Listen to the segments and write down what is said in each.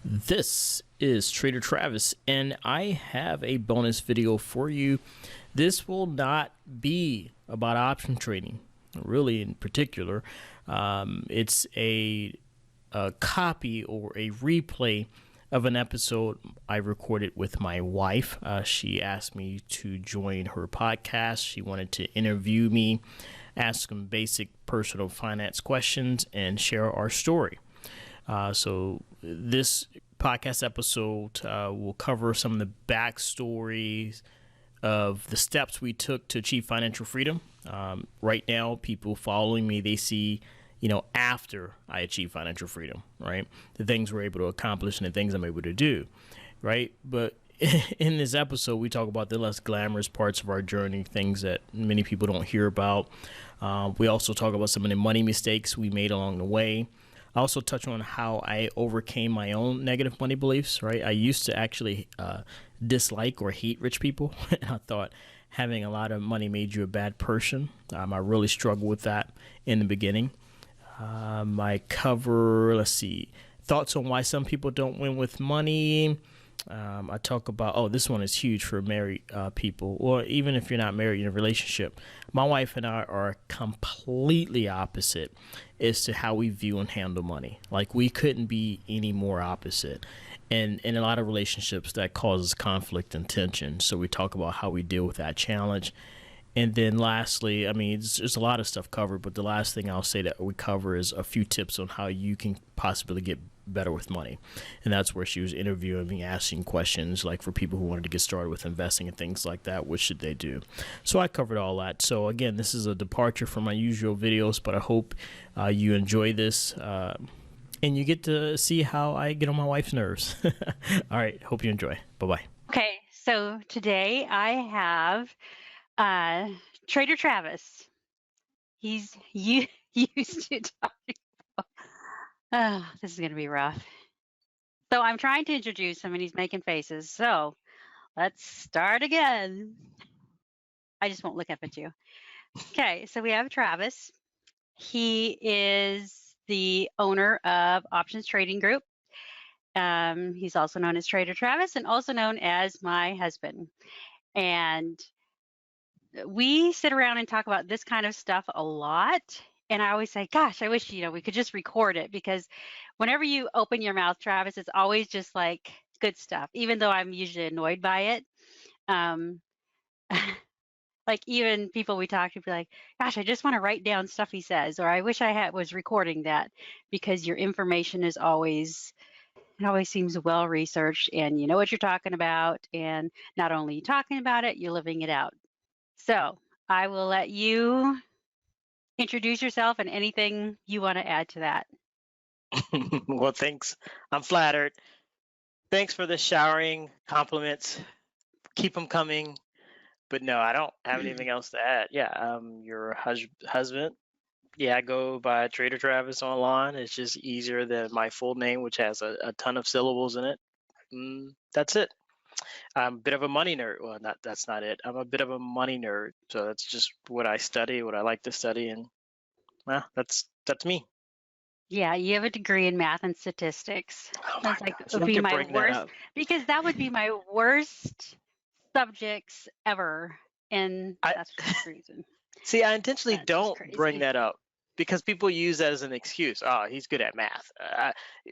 This is Trader Travis, and I have a bonus video for you. This will not be about option trading, really, in particular. It's a copy or a replay of an episode I recorded with my wife. She asked me to join her podcast. She wanted to interview me, ask some basic personal finance questions, and share our story. So this podcast episode will cover some of the backstories of the steps we took to achieve financial freedom. Right now, people following me, they see, after I achieve financial freedom, right? The things we're able to accomplish and the things I'm able to do, right? But in this episode, we talk about the less glamorous parts of our journey, things that many people don't hear about. We also talk about some of the money mistakes we made along the way. I also touch on how I overcame my own negative money beliefs, right? I used to actually dislike or hate rich people. I thought having a lot of money made you a bad person. I really struggled with that in the beginning. I cover, thoughts on why some people don't win with money. I talk about, this one is huge for married people, or even if you're not married in a relationship. My wife and I are completely opposite as to how we view and handle money. Like, we couldn't be any more opposite. And in a lot of relationships, that causes conflict and tension. So we talk about how we deal with that challenge. And then lastly, there's a lot of stuff covered, but the last thing I'll say that we cover is a few tips on how you can possibly get better with money. And that's where she was interviewing me, asking questions like for people who wanted to get started with investing and things like that. What should they do? So I covered all that. So again, this is a departure from my usual videos, but I hope you enjoy this and you get to see how I get on my wife's nerves. All right. Hope you enjoy. Bye-bye. Okay, so today I have Trader Travis. He's used to talking. Oh, this is going to be rough. So I'm trying to introduce him and he's making faces. So let's start again. I just won't look up at you. Okay, so we have Travis. He is the owner of Options Trading Group. He's also known as Trader Travis and also known as my husband. And we sit around and talk about this kind of stuff a lot. And I always say, gosh, I wish, we could just record it, because whenever you open your mouth, Travis, it's always just like good stuff, even though I'm usually annoyed by it. Like, even people we talk to be like, gosh, I just want to write down stuff he says, or I wish I was recording that, because your information is always, it always seems well researched and you know what you're talking about. And not only you talking about it, you're living it out. So I will let you introduce yourself and anything you want to add to that. Well, thanks. I'm flattered. Thanks for the showering compliments. Keep them coming. But no, I don't have anything else to add. Yeah, your husband. Yeah, I go by Trader Travis online. It's just easier than my full name, which has a ton of syllables in it. That's it. I'm a bit of a money nerd. Well, that's not it. I'm a bit of a money nerd. So that's just what I study, what I like to study, and well, that's me. Yeah, you have a degree in math and statistics. Oh That's my like gosh, would don't be you my bring that worst, up. because that would be my worst subjects ever, and that's for some reason. See, I intentionally That's just don't bring crazy. that up because people use that as an excuse. Oh, he's good at math.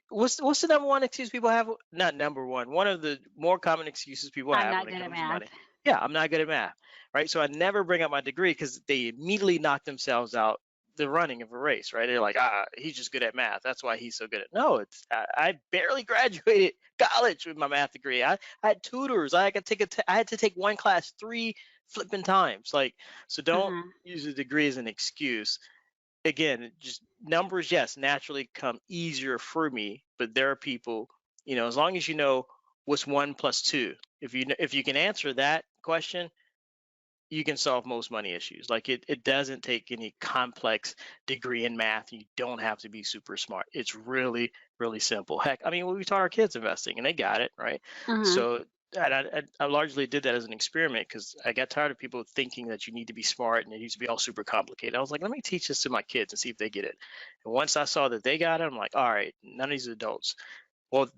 What's the number one excuse people have? Not number one. One of the more common excuses people I'm have not when it good at comes to math. money. Yeah, I'm not good at math, right? So I never bring up my degree because they immediately knock themselves out the running of a race, right? They're like, he's just good at math. That's why he's so good at. No, I barely graduated college with my math degree. I had tutors. I had to take one class 3 flipping times. Like, so don't use a degree as an excuse. Again, just numbers, yes, naturally come easier for me, but there are people, as long as you know what's 1 plus 2, if you can answer that question, you can solve most money issues. Like, it doesn't take any complex degree in math. You don't have to be super smart. It's really, really simple. Heck, we taught our kids investing and they got it, right? So I largely did that as an experiment because I got tired of people thinking that you need to be smart and it needs to be all super complicated. I was like, let me teach this to my kids and see if they get it. And once I saw that they got it, I'm like, all right, none of these adults. Well,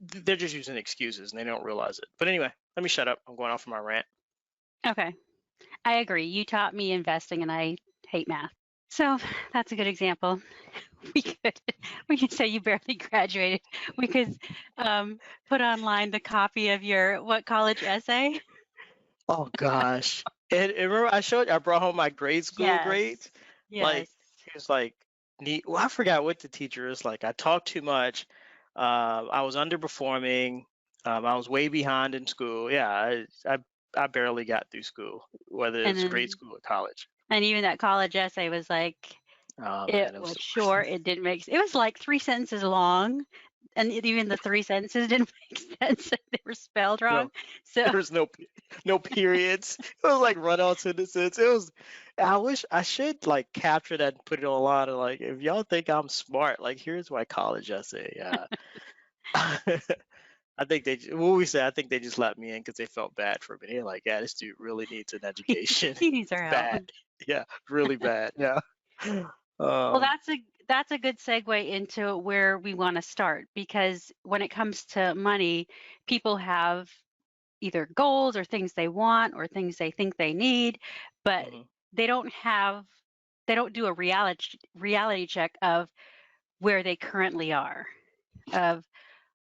they're just using excuses and they don't realize it. But anyway, let me shut up. I'm going off on my rant. Okay. I agree. You taught me investing and I hate math. So that's a good example. We could say you barely graduated. We could put online the copy of your what college essay? Oh gosh. And remember I brought home my grade school Yes. grades. Like Yes. he was like neat. Well, I forgot what the teacher is like. I talked too much. I was underperforming. I was way behind in school. Yeah, I barely got through school, whether And it's grade then school or college. and even that college essay was like Oh it man, it was was the worst. short. It didn't make it was like 3 sentences long. And even the 3 sentences didn't make sense. They were spelled wrong. No, So there was no periods. It was like run on sentences. It was. I wish I should like capture that and put it online. And like, if y'all think I'm smart, like here's my college essay. I think what we say. I think they just let me in because they felt bad for me. They're like, yeah, this dude really needs an education. he needs our help. Bad. Yeah, really bad. Yeah. Well, that's a good segue into where we want to start, because when it comes to money, people have either goals or things they want or things they think they need, but Mhm. they don't do a reality check of where they currently are, of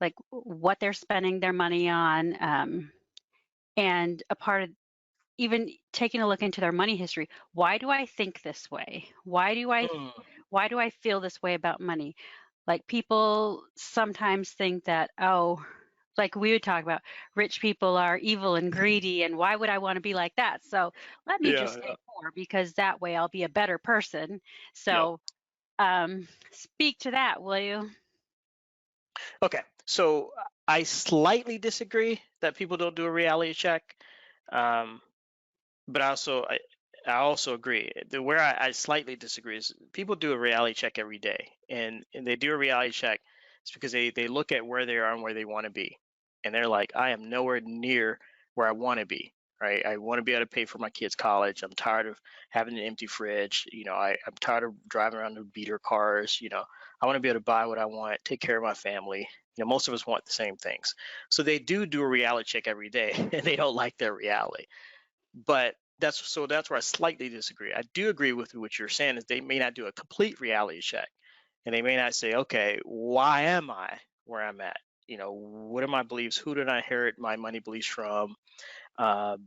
like what they're spending their money on, and a part of even taking a look into their money history. Why do I think this way? Mm. Why do I feel this way about money? Like people sometimes think that, oh, like we would talk about, rich people are evil and greedy, and why would I want to be like that? So let me Yeah. just Yeah. stay poor because that way I'll be a better person. Yep. So speak to that, will you? Okay. So I slightly disagree that people don't do a reality check. Um, but I also agree. Where I slightly disagree is people do a reality check every day, and they do a reality check. It's because they look at where they are and where they want to be, and they're like, I am nowhere near where I want to be. Right? I want to be able to pay for my kids' college. I'm tired of having an empty fridge. I'm tired of driving around in beater cars. I want to be able to buy what I want, take care of my family. Most of us want the same things. So they do a reality check every day, and they don't like their reality. But that's where I slightly disagree. I do agree with what you're saying is they may not do a complete reality check, and they may not say, okay, why am I where I'm at? What are my beliefs? Who did I inherit my money beliefs from? Uh,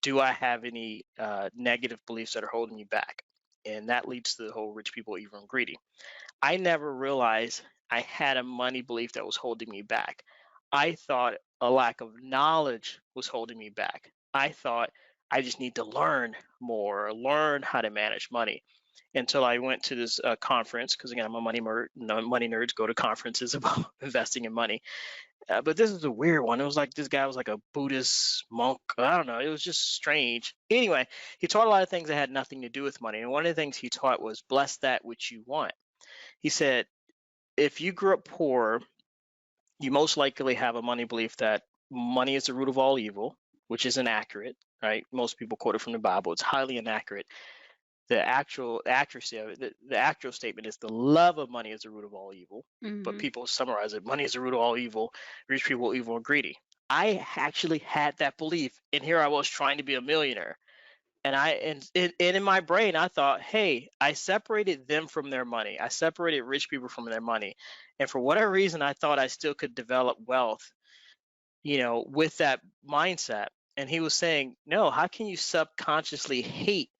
do I have any negative beliefs that are holding me back? And that leads to the whole rich people, evil, and greedy. I never realized I had a money belief that was holding me back. I thought a lack of knowledge was holding me back. I thought I just need to learn more, learn how to manage money until I went to this conference. Because again, I'm a money nerd. Money nerds go to conferences about investing in money. But this is a weird one. It was like this guy was like a Buddhist monk. I don't know. It was just strange. Anyway, he taught a lot of things that had nothing to do with money. And one of the things he taught was bless that which you want. He said, if you grew up poor, you most likely have a money belief that money is the root of all evil, which is inaccurate, right? Most people quote it from the Bible. It's highly inaccurate. The actual accuracy of it, the actual statement is the love of money is the root of all evil. But Hmm. people summarize it: money is the root of all evil. Rich people, evil and greedy. I actually had that belief, and here I was trying to be a millionaire. And in my brain, I thought, hey, I separated them from their money. I separated rich people from their money. And for whatever reason, I thought I still could develop wealth, with that mindset. And he was saying, no, how can you subconsciously hate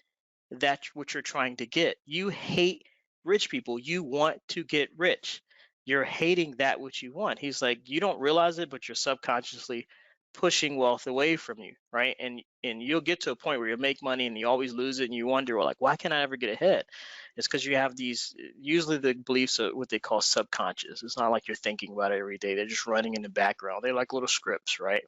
that's what you're trying to get? You hate rich people. You want to get rich. You're hating that which you want. He's like, you don't realize it, but you're subconsciously pushing wealth away from you, right? And you'll get to a point where you make money and you always lose it, and you wonder, well, like, why can't I ever get ahead? It's because you have these, usually the beliefs are what they call subconscious. It's not like you're thinking about it every day. They're just running in the background. They're like little scripts, right?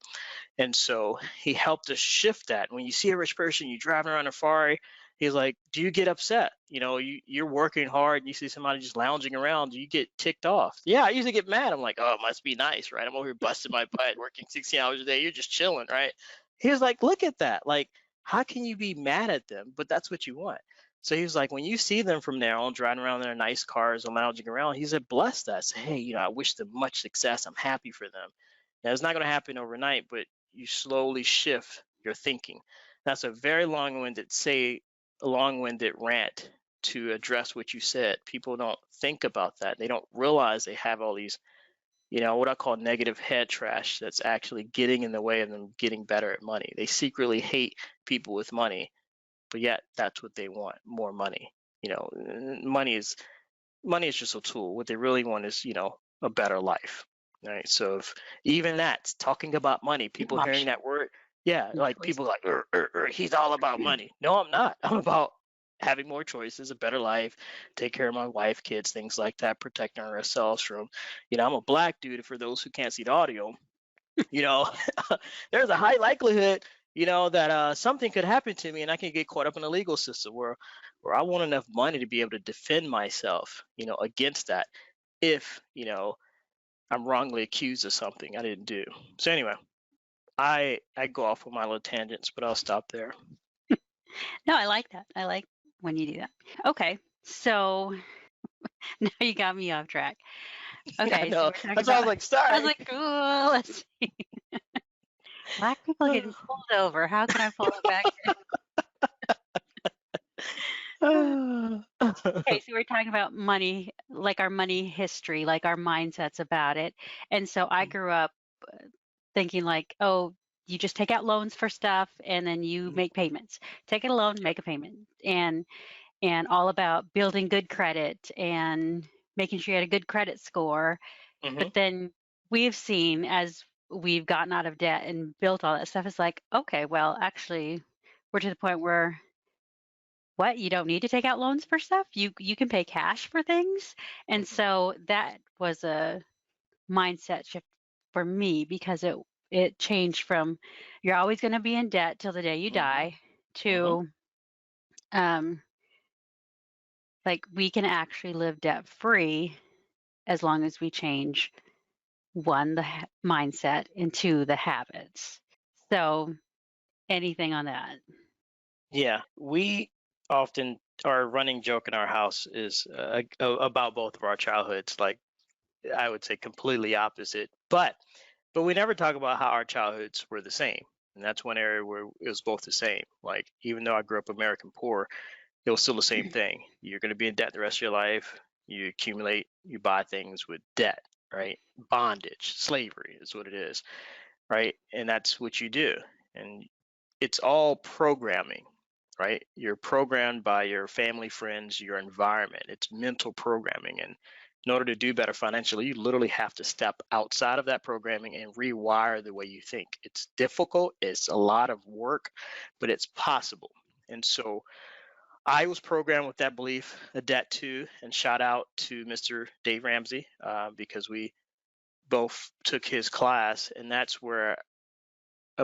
And so he helped us shift that. When you see a rich person, you driving around a Ferrari, he's like, do you get upset? You're working hard and you see somebody just lounging around, do you get ticked off? Yeah, I usually get mad. I'm like, oh, it must be nice, right? I'm over here busting my butt, working 16 hours a day. You're just chilling, right? He was like, look at that. Like, how can you be mad at them? But that's what you want. So he was like, when you see them from there on driving around in their nice cars and lounging around, he said, bless that. Say, hey, I wish them much success. I'm happy for them. Now, it's not going to happen overnight, but you slowly shift your thinking. That's a very long-winded rant to address what you said. People don't think about that. They don't realize they have all these, what I call negative head trash that's actually getting in the way of them getting better at money. They secretly hate people with money, but yet that's what they want, more money. Money is just a tool. What they really want is, a better life. Right. So if even that's talking about money, people hearing that word, yeah, like people like, he's all about money. No, I'm not. I'm about having more choices, a better life, take care of my wife, kids, things like that, protecting ourselves from, I'm a black dude. For those who can't see the audio, you know, there's a high likelihood, that something could happen to me and I can get caught up in the legal system where I want enough money to be able to defend myself, against that if, I'm wrongly accused of something I didn't do. So anyway, I go off on my little tangents, but I'll stop there. No, I like that. I like when you do that. Okay. So now you got me off track. Okay. Yeah, no, So we're talking that's why I was about, like, sorry. I was like, oh, let's see. Black people getting pulled over. How can I pull it back? Okay, so we're talking about money, like our money history, like our mindsets about it. And so I grew up thinking like, oh, you just take out loans for stuff and then you make payments. Take out a loan, make a payment. And all about building good credit and making sure you had a good credit score. But then we've seen, as we've gotten out of debt and built all that stuff, it's like, okay, well, actually, we're to the point where what, you don't need to take out loans for stuff, you can pay cash for things. And so that was a mindset shift for me, because it changed from you're always going to be in debt till the day you die to like we can actually live debt free as long as we change one, the mindset, and two, the habits. So anything on that? Yeah, we often, our running joke in our house is about both of our childhoods. Like, I would say completely opposite, but we never talk about how our childhoods were the same. And that's one area where it was both the same. Like, even though I grew up American poor, it was still the same thing. You're going to be in debt the rest of your life. You accumulate, you buy things with debt, right? Bondage, slavery is what it is, right? And that's what you do. And it's all programming, right? You're programmed by your family, friends, your environment. It's mental programming. And in order to do better financially, you literally have to step outside of that programming and rewire the way you think. It's difficult, it's a lot of work, but it's possible. And so I was programmed with that belief, a debt too, and shout out to Mr. Dave Ramsey because we both took his class, and that's where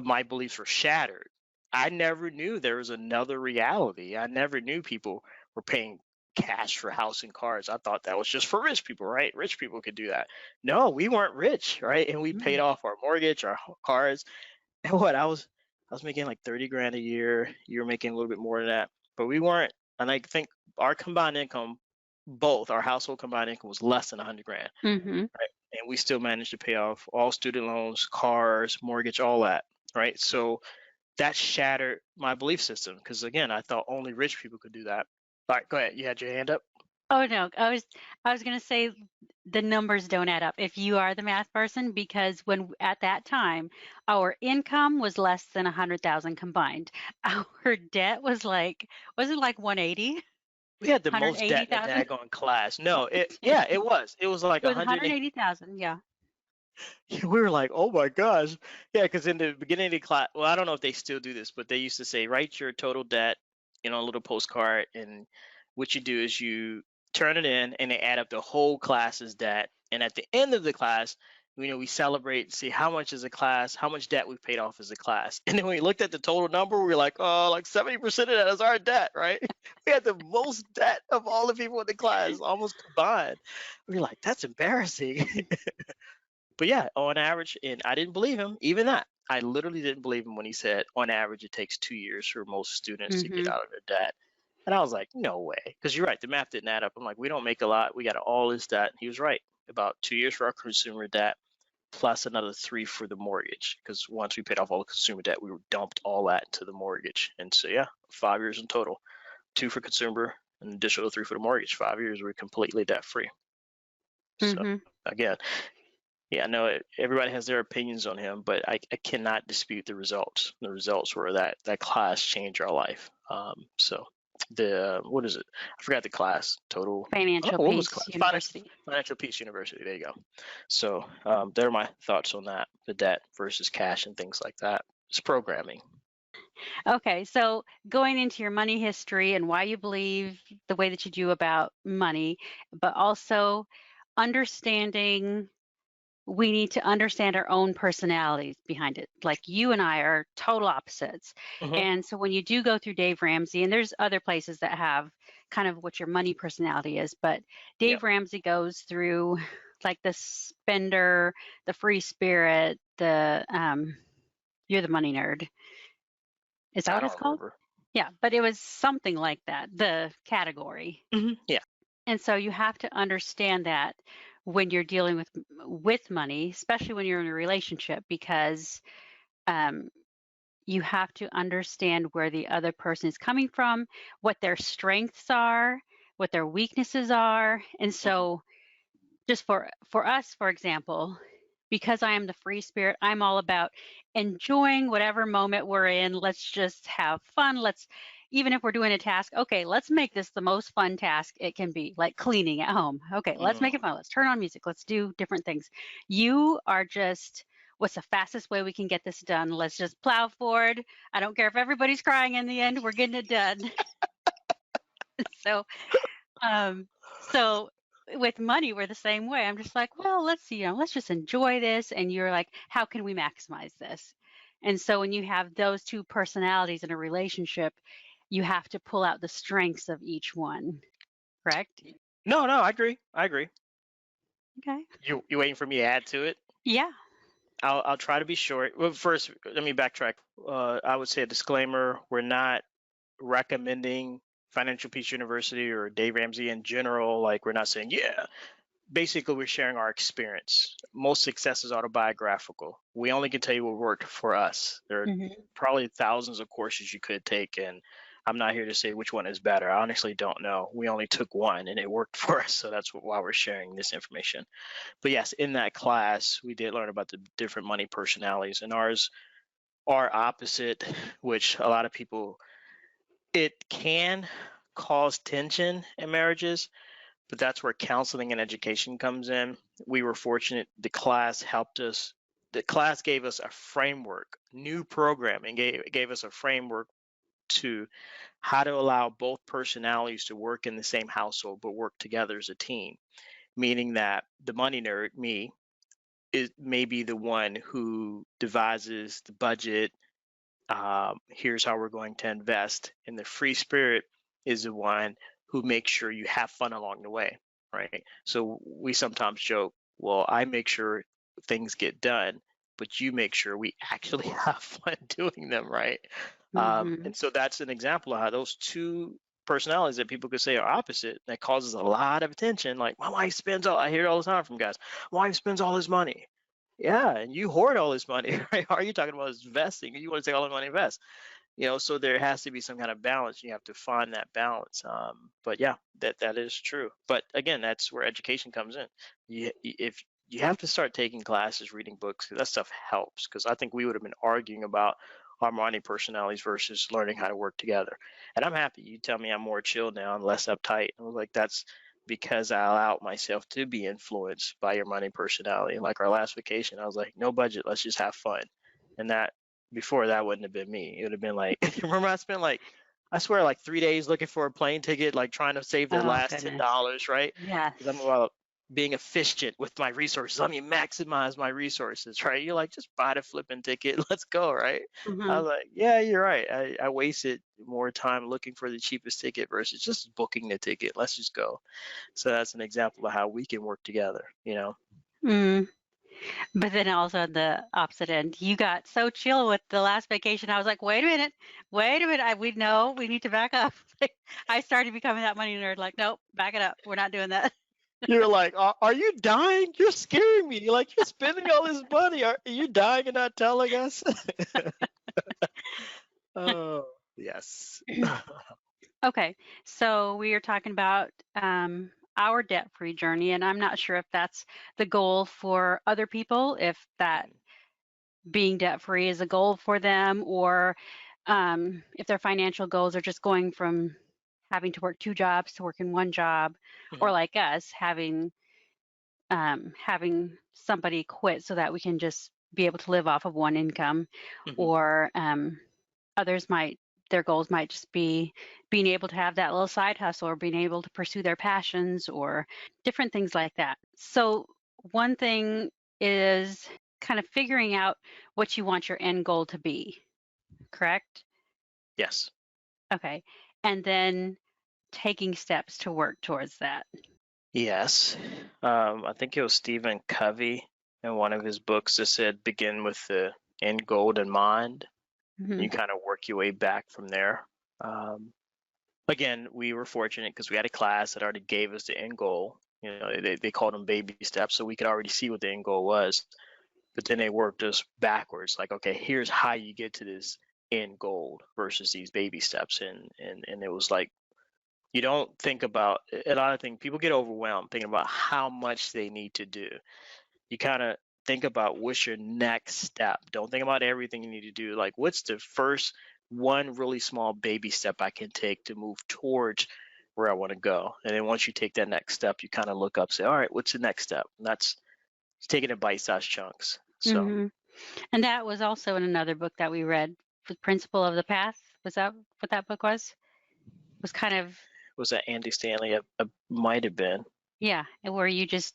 my beliefs were shattered. I never knew there was another reality. I never knew people were paying cash for house and cars. I thought that was just for rich people, right? Rich people could do that. No, we weren't rich, right? And we paid off our mortgage, our cars. And what I was making like 30 grand a year. You were making a little bit more than that, but we weren't. And I think our combined income, both our household combined income, was less than 100 grand, right? And we still managed to pay off all student loans, cars, mortgage, all that, right? So that shattered my belief system because again, I thought only rich people could do that. All right, go ahead. You had your hand up. Oh no, I was going to say the numbers don't add up if you are the math person, because when at that time our income was less than 100,000 combined. Our debt was like, was it like 180? We had the most debt in the daggone class. No, it was. It was like It was 180,000, yeah. We were like, oh my gosh. Yeah, because in the beginning of the class, well, I don't know if they still do this, but they used to say, write your total debt, a little postcard. And what you do is you turn it in and they add up the whole class's debt. And at the end of the class, we celebrate, see how much is a class, how much debt we've paid off as a class. And then when we looked at the total number, we were like, oh, like 70% of that is our debt, right? We had the most debt of all the people in the class, almost combined. We were like, that's embarrassing. But yeah, on average, and I didn't believe him, even that. I literally didn't believe him when he said on average it takes 2 years for most students to get out of their debt. And I was like, no way. Because you're right, the math didn't add up. I'm like, we don't make a lot. We got all this debt. He was right. About 2 years for our consumer debt, plus another 3 for the mortgage. Because once we paid off all the consumer debt, we dumped all that into the mortgage. And so, yeah, 5 years in total, 2 for consumer, an additional 3 for the mortgage. 5 years, we're completely debt free. So again, yeah, I know everybody has their opinions on him, but I cannot dispute the results. The results were that class changed our life. So the what is it? I forgot the class total. Financial what was Peace class? University. Financial Peace University. There you go. So there are my thoughts on that: the debt versus cash and things like that. It's programming. Okay, so going into your money history and why you believe the way that you do about money, but also understanding we need to understand our own personalities behind it. Like you and I are total opposites. And so when you do go through Dave Ramsey, and there's other places that have kind of what your money personality is, but Dave Ramsey goes through like the spender, the free spirit, the you're the money nerd. Is that what it's called? Yeah, but it was something like that, the category. Yeah. And so you have to understand that when you're dealing with money, especially when you're in a relationship, because you have to understand where the other person is coming from, what their strengths are, what their weaknesses are. And so just for us, for example, because I am the free spirit, I'm all about enjoying whatever moment we're in. Let's just have fun. Even if we're doing a task, okay, let's make this the most fun task it can be, like cleaning at home. Okay, let's make it fun. Let's turn on music. Let's do different things. You are just, what's the fastest way we can get this done? Let's just plow forward. I don't care if everybody's crying in the end, we're getting it done. So with money, we're the same way. I'm just like, well, let's just enjoy this. And you're like, how can we maximize this? And so when you have those two personalities in a relationship, you have to pull out the strengths of each one, correct? No, I agree. Okay. You waiting for me to add to it? Yeah. I'll try to be short. Well, first, let me backtrack. I would say a disclaimer: we're not recommending Financial Peace University or Dave Ramsey in general. Like, we're not saying, yeah. Basically, we're sharing our experience. Most success is autobiographical. We only can tell you what worked for us. There are probably thousands of courses you could take, and I'm not here to say which one is better. I honestly don't know. We only took one, and it worked for us, so that's why we're sharing this information. But yes, in that class, we did learn about the different money personalities, and ours are opposite, which a lot of people, it can cause tension in marriages, but that's where counseling and education comes in. We were fortunate. The class helped us. The class gave us a framework, new programming gave us a framework to how to allow both personalities to work in the same household, but work together as a team. Meaning that the money nerd, me, is maybe the one who devises the budget. Here's how we're going to invest. And the free spirit is the one who makes sure you have fun along the way, right? So we sometimes joke, well, I make sure things get done, but you make sure we actually have fun doing them, right? And so that's an example of how those two personalities that people could say are opposite, that causes a lot of attention. Like, my wife spends I hear it all the time from guys, my wife spends all this money. Yeah, and you hoard all this money, right? All you're talking about is investing, and you want to take all the money and invest. So there has to be some kind of balance. You have to find that balance. But yeah, that is true. But again, that's where education comes in. If you have to start taking classes, reading books, 'cause that stuff helps. Because I think we would have been arguing about our money personalities versus learning how to work together. And I'm happy. You tell me I'm more chill now and less uptight. I was like, that's because I allowed myself to be influenced by your money personality. Like our last vacation, I was like, no budget, let's just have fun. And that, before, that wouldn't have been me. It would have been like, remember, I spent I swear, like 3 days looking for a plane ticket, like trying to save the last $10, right? Yes. Because I'm about being efficient with my resources. Let me maximize my resources, right? You're like, just buy the flipping ticket, let's go, right? I was like, yeah, you're right. I wasted more time looking for the cheapest ticket versus just booking the ticket. Let's just go. So that's an example of how we can work together, But then also on the opposite end, you got so chill with the last vacation. I was like, wait a minute, we know we need to back up. I started becoming that money nerd. Like, nope, back it up. We're not doing that. You're like, are you dying? You're scaring me. Like, you're spending all this money. Are you dying and not telling us? Oh, yes. Okay, so we are talking about our debt-free journey, and I'm not sure if that's the goal for other people, if that being debt-free is a goal for them, or if their financial goals are just going from having to work 2 jobs to working 1 job, or Mhm, like us, having somebody quit so that we can just be able to live off of 1 income, mhm, or others their goals might just be being able to have that little side hustle or being able to pursue their passions or different things like that. So one thing is kind of figuring out what you want your end goal to be, correct? yes. Okay. And then taking steps to work towards that. Yes. I think it was Stephen Covey in one of his books that said begin with the end goal in mind. Hmm. You kind of work your way back from there. Um, Again, we were fortunate because we had a class that already gave us the end goal. You know, they called them baby steps, so we could already see what the end goal was. But then they worked us backwards, like, okay, here's how you get to this end goal versus these baby steps. And it was like you don't think about a lot of things. People get overwhelmed thinking about how much they need to do. You kind of think about what's your next step. Don't think about everything you need to do. Like, what's the first one really small baby step I can take to move towards where I want to go? And then once you take that next step, you kind of look up, say, all right, what's the next step? And that's taking it in bite-sized chunks. So, Hmm. And that was also in another book that we read, The Principle of the Path. Was that what that book was? Was kind of, was that Andy Stanley? It might have been. yeah, where you just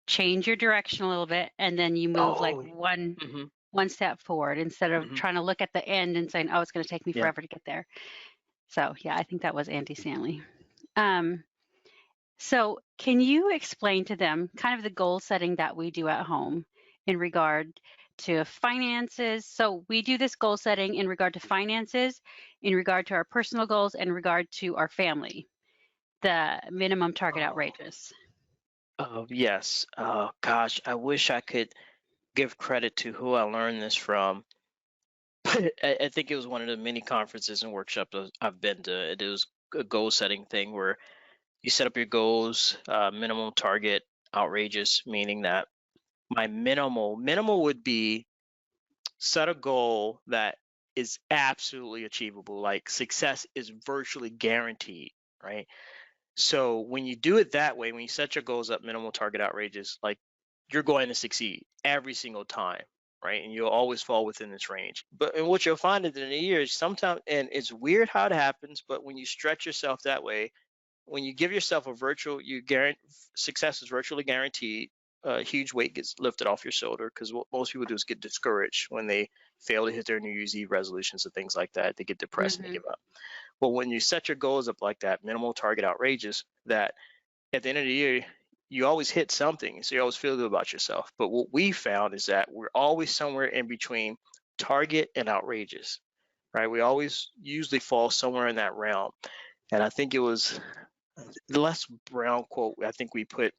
change your direction a little bit and then you move like Oh, hmm one step forward instead of hmm trying to look at the end and saying, oh, it's going to take me yeah. forever to get there. So yeah, I think that was Andy Stanley. Um, so can you explain to them kind of the goal setting that we do at home in regard to finances? So we do this goal setting in regard to finances, in regard to our personal goals, and in regard to our family, the minimum target Oh, outrageous. oh, yes. Oh, gosh, I wish I could give credit to who I learned this from. I think it was one of the many conferences and workshops I've been to. It was a goal setting thing where you set up your goals, minimum target, outrageous, meaning that my minimal would be set a goal that is absolutely achievable, like success is virtually guaranteed, right? So when you do it that way, when you set your goals up, minimal target outrageous, like you're going to succeed every single time, right? And you'll always fall within this range. But and what you'll find at the end of the year is sometimes, and it's weird how it happens, but when you stretch yourself that way, when you give yourself a virtual, you guarantee success is virtually guaranteed. A huge weight gets lifted off your shoulder because what most people do is get discouraged when they fail to hit their New Year's Eve resolutions and things like that. They get depressed and they Hmm. give up. But when you set your goals up like that, minimal target outrageous, that at the end of the year, you always hit something. So you always feel good about yourself. But what we found is that we're always somewhere in between target and outrageous, right? We always usually fall somewhere in that realm. And I think it was the Les Brown quote, I think we put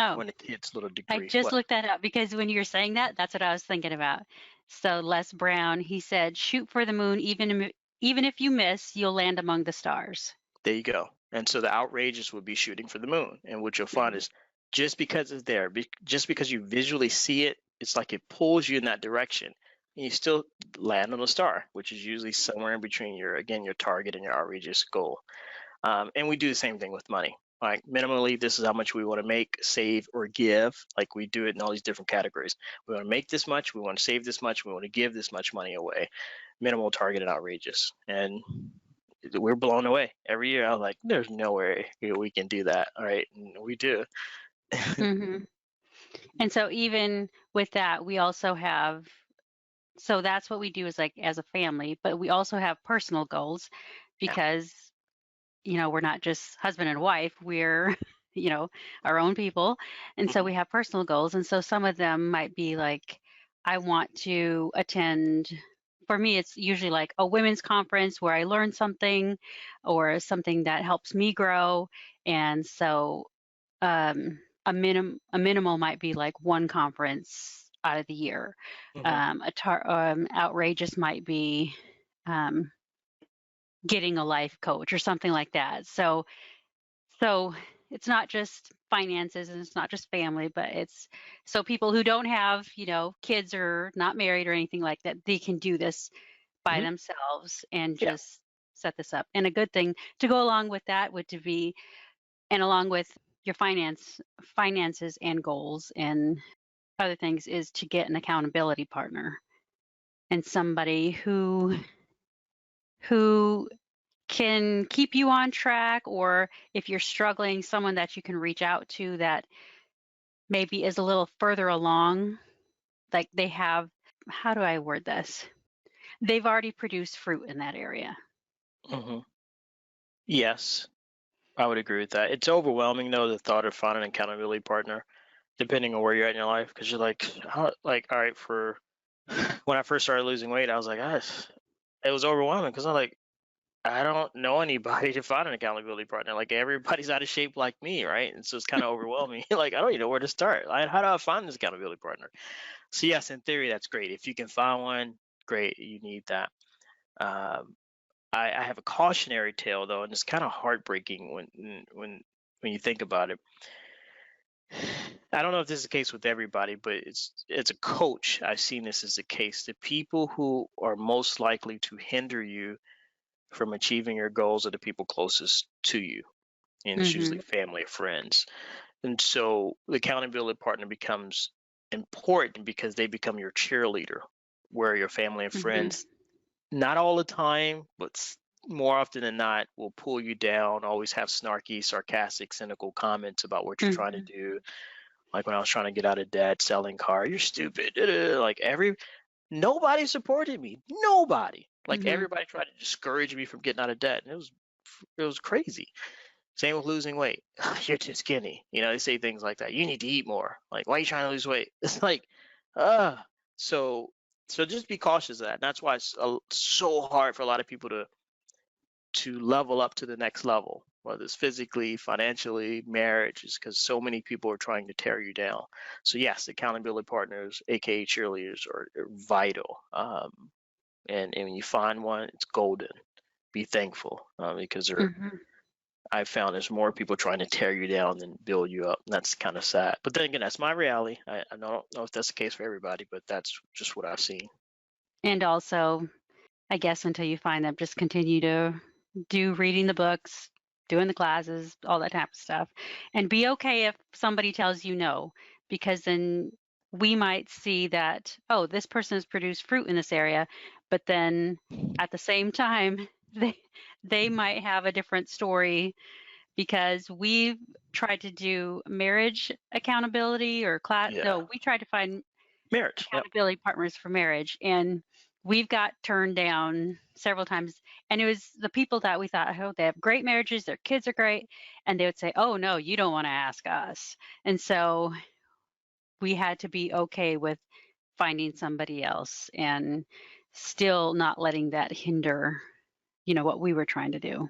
Oh, when a kid's little I degree. just What? looked that up because when you were saying that, that's what I was thinking about. So Les Brown, he said, shoot for the moon, even if you miss, you'll land among the stars. There you go. And so the outrageous would be shooting for the moon. And what you'll find Hmm. is just because it's there, just because you visually see it, it's like it pulls you in that direction. And you still land on a star, which is usually somewhere in between your target and your outrageous goal. And we do the same thing with money. Like minimally, this is how much we want to make, save, or give. Like we do it in all these different categories. We want to make this much, we want to save this much, we want to give this much money away. Minimal, target, and outrageous. And we're blown away every year. I'm like, there's no way we can do that. All right, and we do. Hmm. And so even with that, we also have, so that's what we do as like as a family, but we also have personal goals Yeah. because, we're not just husband and wife, we're our own people. And so Mhm. we have personal goals. And so some of them might be like, I want to attend, for me, it's usually like a women's conference where I learn something or something that helps me grow. And so a minimal might be like one conference out of the year. Mhm. Outrageous might be um, getting a life coach or something like that. So it's not just finances and it's not just family, but it's so people who don't have, kids or not married or anything like that, they can do this by Mhm. themselves and Yeah. just set this up. And a good thing to go along with that would to be, and along with your finances and goals and other things, is to get an accountability partner and somebody who can keep you on track, or if you're struggling, someone that you can reach out to that maybe is a little further along, like they have, how do I word this? They've already produced fruit in that area. Mhm. Yes, I would agree with that. It's overwhelming though, the thought of finding an accountability partner, depending on where you're at in your life, because you're like, all right, for when I first started losing weight, I was like, it was overwhelming because I'm like, I don't know anybody to find an accountability partner. Like everybody's out of shape like me, right? And so it's kind of overwhelming. Like I don't even know where to start. Like, how do I find this accountability partner? So yes, in theory, that's great. If you can find one, great. You need that. Um, I have a cautionary tale though, and it's kind of heartbreaking when you think about it. I don't know if this is the case with everybody, but it's a coach. I've seen this as the case. The people who are most likely to hinder you from achieving your goals are the people closest to you, and it's usually Mhm. family or friends. And so the accountability partner becomes important because they become your cheerleader, where your family and Mhm. friends, not all the time, but more often than not, will pull you down, always have snarky, sarcastic, cynical comments about what you're trying to Mhm. do. Like when I was trying to get out of debt, selling car, you're stupid. Like nobody supported me. Nobody. Like Mhm. everybody tried to discourage me from getting out of debt, and it was crazy. Same with losing weight. You're too skinny. They say things like that. You need to eat more. Like, why are you trying to lose weight? It's like, uh, so so just be cautious of that. And that's why it's so hard for a lot of people to level up to the next level, whether it's physically, financially, marriage, is because so many people are trying to tear you down. So yes, accountability partners, aka cheerleaders, are vital. And when you find one, it's golden. Be thankful because Mhm. I've found there's more people trying to tear you down than build you up. And that's kind of sad. But then again, that's my reality. I don't know if that's the case for everybody, but that's just what I've seen. And also, I guess until you find them, just continue to do reading the books, doing the classes, all that type of stuff. And be okay if somebody tells you no, because then we might see that, oh, this person has produced fruit in this area, but then at the same time, they they might have a different story, because we've tried to do marriage accountability or class. Yeah. No, we tried to find Marriage. Yep. accountability partners for marriage, and we've got turned down several times. And it was the people that we thought, oh, they have great marriages, their kids are great, and they would say, oh no, you don't want to ask us. And so we had to be okay with finding somebody else and still not letting that hinder what we were trying to do.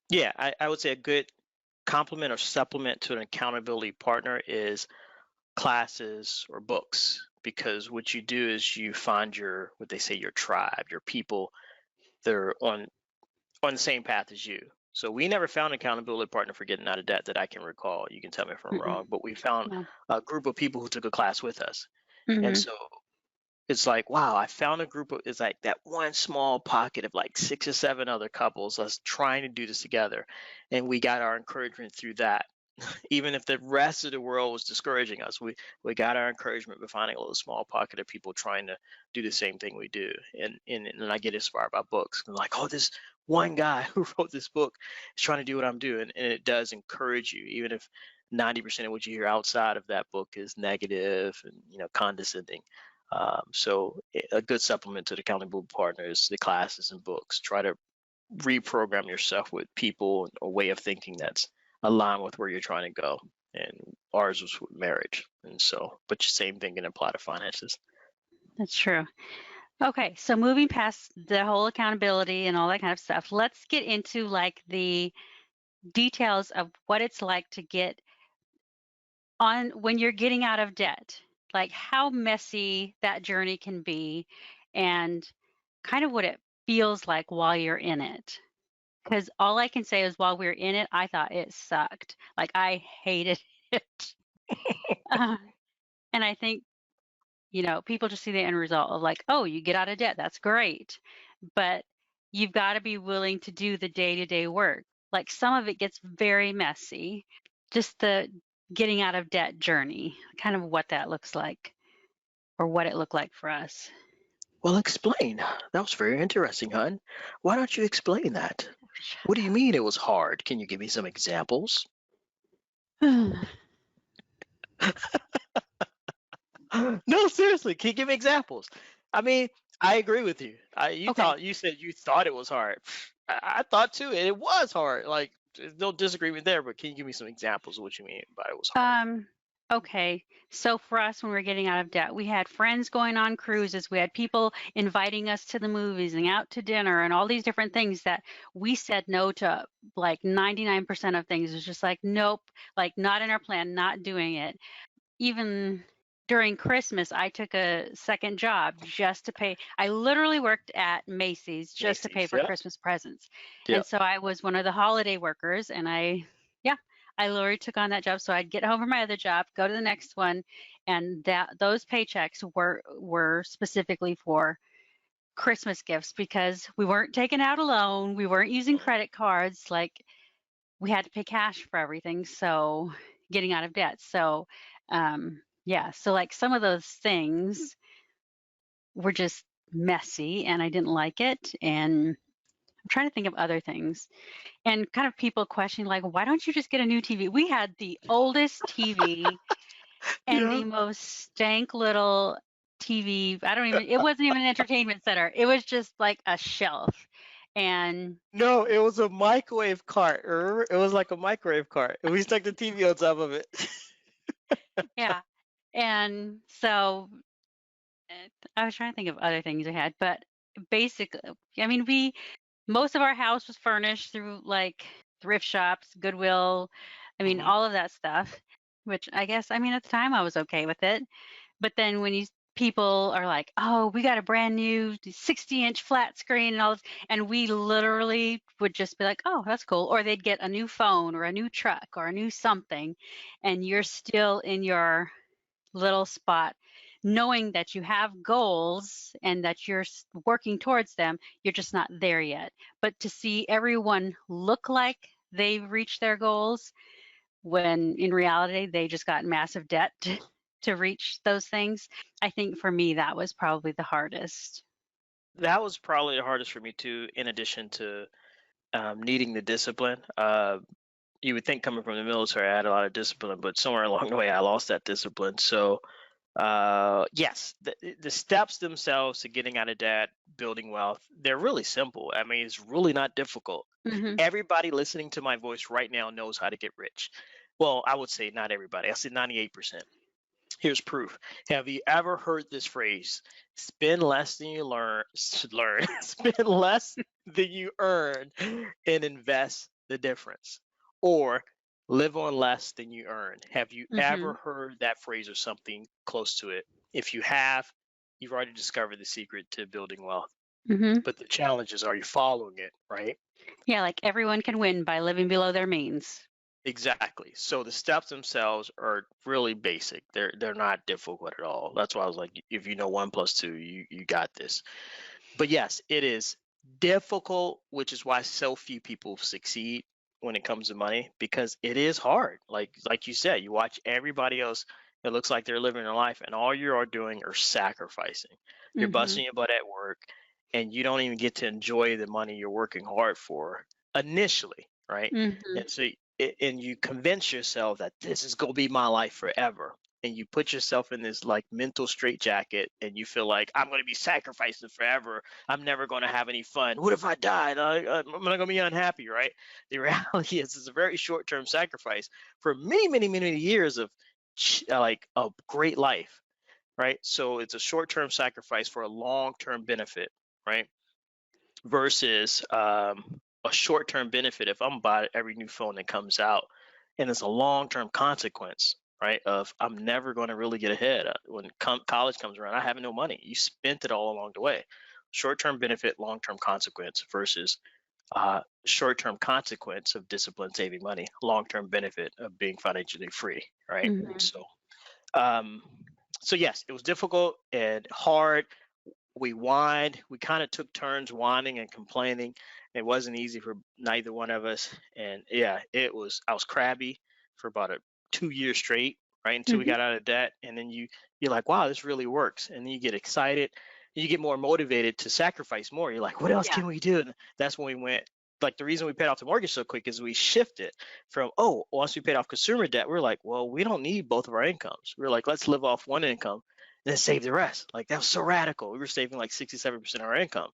Yeah. I would say a good complement or supplement to an accountability partner is classes or books, because what you do is you find what they say, your tribe, your people that are on the same path as you. So we never found an accountability partner for getting out of debt that I can recall. You can tell me if I'm Mm-mm, wrong, but we found no. a group of people who took a class with us. And Hmm. so it's like, wow, I found a group of, it's like that one small pocket of like 6 or 7 other couples, us trying to do this together. And we got our encouragement through that. Even if the rest of the world was discouraging us, we got our encouragement by finding a little small pocket of people trying to do the same thing we do. And I get inspired by books. I'm like, oh, this one guy who wrote this book is trying to do what I'm doing, and it does encourage you, even if 90% of what you hear outside of that book is negative and condescending. So a good supplement to the accountability partners, the classes and books. Try to reprogram yourself with people, a way of thinking that's align with where you're trying to go. And ours was with marriage. And so, but the same thing can apply to finances. That's true. Okay, so moving past the whole accountability and all that kind of stuff, let's get into like the details of what it's like to get on when you're getting out of debt, like how messy that journey can be and kind of what it feels like while you're in it. Because all I can say is while we were in it, I thought it sucked. Like I hated it. Uh, and I think, people just see the end result of like, oh, you get out of debt. That's great. But you've got to be willing to do the day-to-day work. Like some of it gets very messy. Just the getting out of debt journey, kind of what that looks like or what it looked like for us. Well, explain. That was very interesting, hon. Why don't you explain that? What do you mean it was hard? Can you give me some examples? No, seriously, can you give me examples? I mean, I agree with you. Okay. You said you thought it was hard. I thought too, and it was hard. Like, there's no disagreement there, but can you give me some examples of what you mean by it was hard? Okay. So for us, when we were getting out of debt, we had friends going on cruises. We had people inviting us to the movies and out to dinner and all these different things that we said no to. Like 99% of things. It was just like, nope, like not in our plan, not doing it. Even during Christmas, I took a second job just to pay. I literally worked at Macy's just to pay Macy's, for yeah, Christmas presents. yeah. And so I was one of the holiday workers and I literally took on that job. So I'd get home from my other job, go to the next one, and those paychecks were specifically for Christmas gifts because we weren't taking out a loan, we weren't using credit cards, like we had to pay cash for everything. So getting out of debt. So yeah, so like some of those things were just messy and I didn't like it. And I'm trying to think of other things and kind of people questioning, like, why don't you just get a new TV? We had the oldest TV and Yeah. the most stank little TV. It wasn't even an entertainment center. It was just like a shelf. And No, it was a microwave cart. Remember? It was like a microwave cart, and we stuck the TV on top of it. yeah. And so I was trying to think of other things I had, but basically, I mean, most of our house was furnished through like thrift shops, Goodwill. I mean, Hmm. all of that stuff, which I guess, I mean, at the time I was okay with it. But then when people are like, oh, we got a brand new 60-inch flat screen and all this, and we literally would just be like, oh, that's cool. Or they'd get a new phone or a new truck or a new something, and you're still in your little spot knowing that you have goals and that you're working towards them, you're just not there yet. But to see everyone look like they've reached their goals when in reality they just got massive debt to reach those things, I think for me that was probably the hardest. That was probably the hardest for me too, in addition to needing the discipline. You would think coming from the military, I had a lot of discipline, but somewhere along the way, I lost that discipline. So, yes, the steps themselves to getting out of debt, building wealth, they're really simple. I mean, it's really not difficult. Hmm. Everybody listening to my voice right now knows how to get rich. Well, I would say not everybody. I said 98%. Here's proof. Have you ever heard this phrase? Spend less than you learn. Spend less than you earn and invest the difference. Or live on less than you earn. Have you ever Hmm. heard that phrase or something close to it? If you have, you've already discovered the secret to building wealth. Hmm. But the challenge is, are you following it, right? Yeah, like everyone can win by living below their means. Exactly. So the steps themselves are really basic. They're not difficult at all. That's why I was like, if you know 1 + 2, you got this. But yes, it is difficult, which is why so few people succeed when it comes to money, because it is hard. Like you said, you watch everybody else, it looks like they're living their life, and all you are doing are sacrificing. You're Hmm. busting your butt at work, and you don't even get to enjoy the money you're working hard for initially, right? Hmm. And so and you convince yourself that this is gonna be my life forever. and you put yourself in this like mental straitjacket, and you feel like I'm going to be sacrificing forever. I'm never going to have any fun. What if I die? I'm not going to be unhappy, right? The reality is it's a very short-term sacrifice for many, many, many years of like a great life, right? So it's a short-term sacrifice for a long-term benefit, right? Versus a short-term benefit if I'm buying every new phone that comes out, and it's a long-term consequence, right? Of I'm never going to really get ahead. When college comes around, I have no money. You spent it all along the way. Short-term benefit, long-term consequence versus short-term consequence of discipline, saving money, long-term benefit of being financially free, right? Mhm. Um, so yes, it was difficult and hard. We whined. We kind of took turns whining and complaining. It wasn't easy for neither one of us. And yeah, it was. I was crabby for about 2 years straight, right until we Mhm. got out of debt. And then you're like, wow, this really works. And then you get excited. You get more motivated to sacrifice more. You're like, what else Yeah. can we do? And that's when we went. Like the reason we paid off the mortgage so quick is we shifted from, oh, once we paid off consumer debt, we're like, well, we don't need both of our incomes. We're like, let's live off one income, then save the rest. Like that was so radical. We were saving like 67% of our income.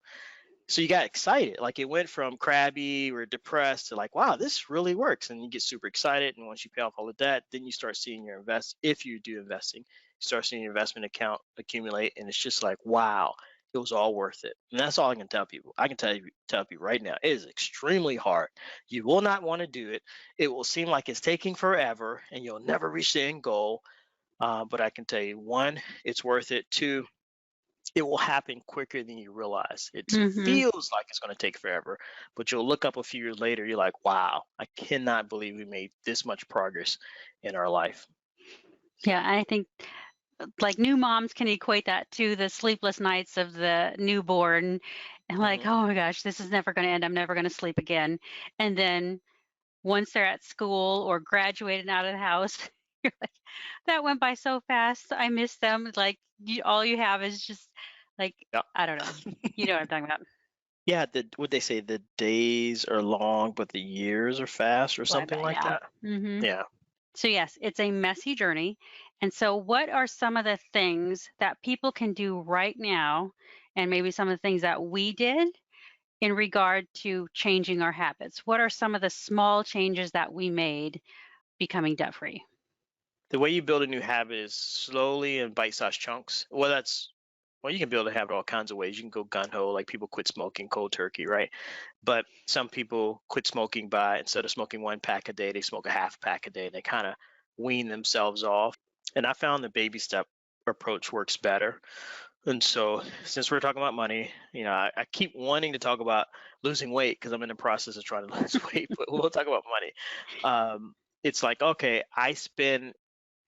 So you got excited. Like it went from crabby or depressed to like, wow, this really works. And you get super excited. And once you pay off all of that, then you start seeing your if you do investing, you start seeing your investment account accumulate. And it's just like, wow, it was all worth it. And that's all I can tell people. I can tell people right now, it is extremely hard. You will not want to do it. It will seem like it's taking forever and you'll never reach the end goal. But I can tell you, one, it's worth it. Two, it will happen quicker than you realize. It Mhm. feels like it's going to take forever, but you'll look up a few years later, you're like, wow, I cannot believe we made this much progress in our life. Yeah, I think like new moms can equate that to the sleepless nights of the newborn and like, Hmm. oh my gosh, this is never going to end. I'm never going to sleep again. And then once they're at school or graduated out of the house, you're like, that went by so fast. I miss them. Like all you have is just like, Yeah. I don't know. You know what I'm talking about. Yeah. What they say, the days are long, but the years are fast or Fly something by, like yeah. that. Hmm. Yeah. So yes, it's a messy journey. And so what are some of the things that people can do right now and maybe some of the things that we did in regard to changing our habits? What are some of the small changes that we made becoming debt free? The way you build a new habit is slowly in bite-sized chunks. Well, you can build a habit all kinds of ways. You can go gun ho, like people quit smoking cold turkey, right? But some people quit smoking by instead of smoking 1 pack a day, they smoke a half pack a day. They kind of wean themselves off. And I found the baby step approach works better. And so, since we're talking about money, I keep wanting to talk about losing weight because I'm in the process of trying to lose weight, but we'll talk about money. It's like, okay, I spend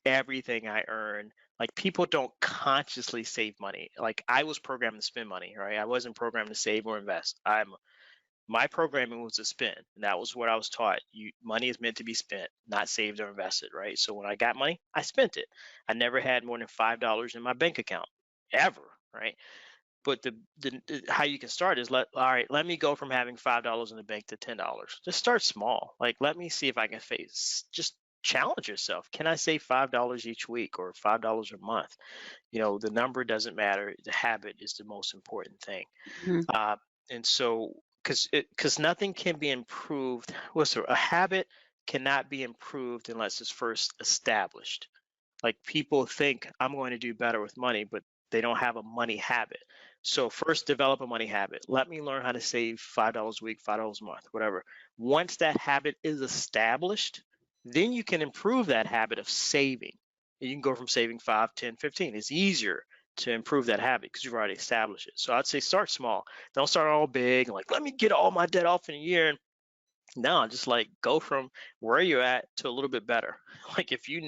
everything I earn. Like people don't consciously save money. Like I was programmed to spend money, right? I wasn't programmed to save or invest. My programming was to spend, and that was what I was taught. Money is meant to be spent, not saved or invested, right? So when I got money, I spent it. I never had more than $5 in my bank account ever, right? But how you can start is all right, let me go from having $5 in the bank to $10. Just start small. Like let me see if I can just challenge yourself. Can I save $5 each week or $5 a month? The number doesn't matter. The habit is the most important thing. Mhm. Uh, and so because nothing can be improved. A habit cannot be improved unless it's first established. Like people think I'm going to do better with money, but they don't have a money habit. So first develop a money habit. Let me learn how to save $5 a week, $5 a month, whatever. Once that habit is established, then you can improve that habit of saving. And you can go from saving 5, 10, 15. It's easier to improve that habit because you've already established it. So I'd say start small. Don't start all big, like let me get all my debt off in a year. No, just like go from where you're at to a little bit better. Like if you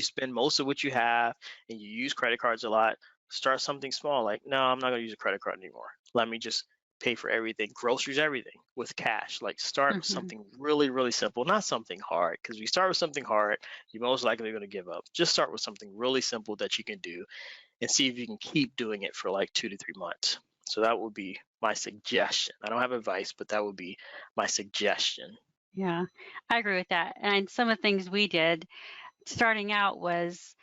spend most of what you have and you use credit cards a lot, start something small. Like, no, I'm not going to use a credit card anymore. Let me just pay for everything, groceries, everything with cash. Like start with Mhm. something really, really simple, not something hard. Because if you start with something hard, you're most likely going to give up. Just start with something really simple that you can do and see if you can keep doing it for like 2 to 3 months. So that would be my suggestion. I don't have advice, but that would be my suggestion. Yeah, I agree with that. And some of the things we did starting out was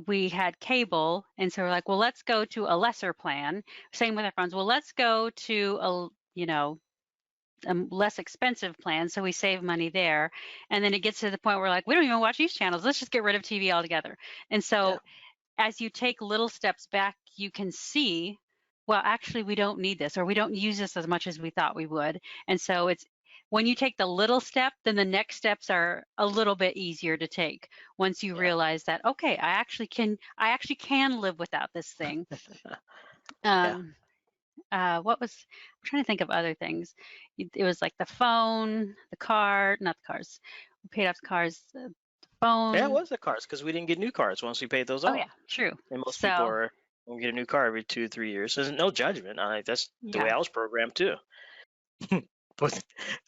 we had cable, and so we're like, well, let's go to a lesser plan. Same with our phones. Well, let's go to a less expensive plan, so we save money there. And then it gets to the point where like, we don't even watch these channels. Let's just get rid of TV altogether. And so as you take little steps back, you can see, well, actually, we don't need this, or we don't use this as much as we thought we would. And so it's when you take the little step, then the next steps are a little bit easier to take once you realize that, okay, I actually can live without this thing. I'm trying to think of other things. It was like the phone, the car, not the cars. We paid off the cars, the phone. Yeah, it was the cars because we didn't get new cars once we paid those off. Oh yeah, true. And most people are going to get a new car every 2 to 3 years. So there's no judgment. That's the way I was programmed too. But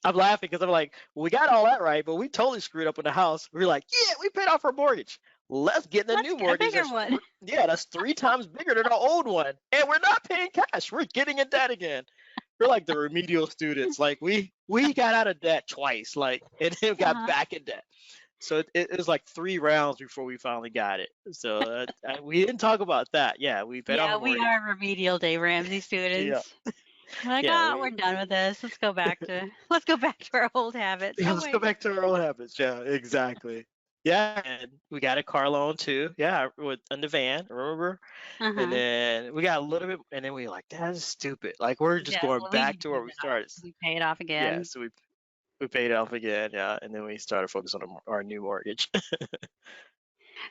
I'm laughing because I'm like, well, we got all that right, but we totally screwed up in the house. We were like, yeah, we paid off our mortgage. Let's get the new mortgage. A bigger one. Yeah, that's 3 times bigger than our old one. And we're not paying cash. We're getting in debt again. We're like the remedial students. Like we got out of debt twice, like, and then got back in debt. So it was like 3 rounds before we finally got it. So we didn't talk about that. Yeah, we paid off. Yeah, we are remedial Dave Ramsey students. Yeah. Like, we're done with this. Let's go back to our old habits. Yeah, let's go back to our old habits. Yeah, exactly. Yeah, and we got a car loan too. Yeah, in the van, remember? And then we got a little bit, and then we were like, that is stupid. Like we're just going back to where we started. We pay it off again. Yeah, so we paid it off again. Yeah, and then we started focusing on our new mortgage.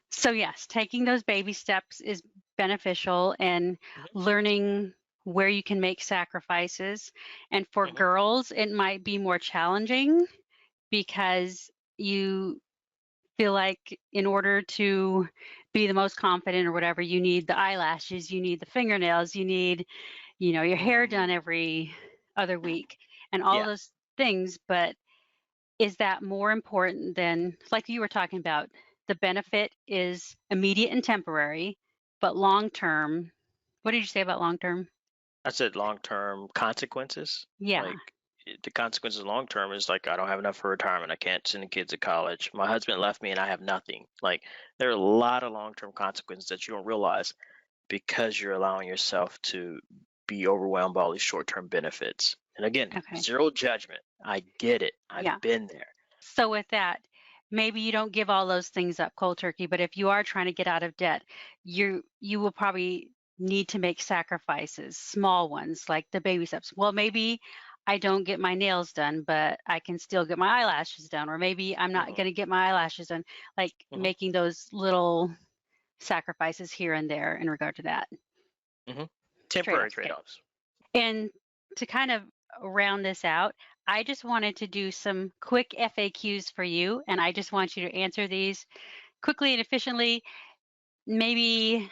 So yes, taking those baby steps is beneficial, and learning where you can make sacrifices. And for girls, it might be more challenging because you feel like in order to be the most confident or whatever, you need the eyelashes, you need the fingernails, you need, your hair done every other week and all those things. But is that more important than, like you were talking about, the benefit is immediate and temporary, but long-term, what did you say about long-term? I said long-term consequences. Yeah. Like the consequences long-term is like, I don't have enough for retirement. I can't send the kids to college. My husband left me and I have nothing. Like there are a lot of long-term consequences that you don't realize because you're allowing yourself to be overwhelmed by all these short-term benefits. And again, zero judgment. I get it. I've been there. So with that, maybe you don't give all those things up cold turkey, but if you are trying to get out of debt, you will probably need to make sacrifices, small ones, like the baby steps. Well, maybe I don't get my nails done, but I can still get my eyelashes done. Or maybe I'm not going to get my eyelashes done, like making those little sacrifices here and there in regard to that. Temporary trade-offs. And to kind of round this out, I just wanted to do some quick FAQs for you, and I just want you to answer these quickly and efficiently. Maybe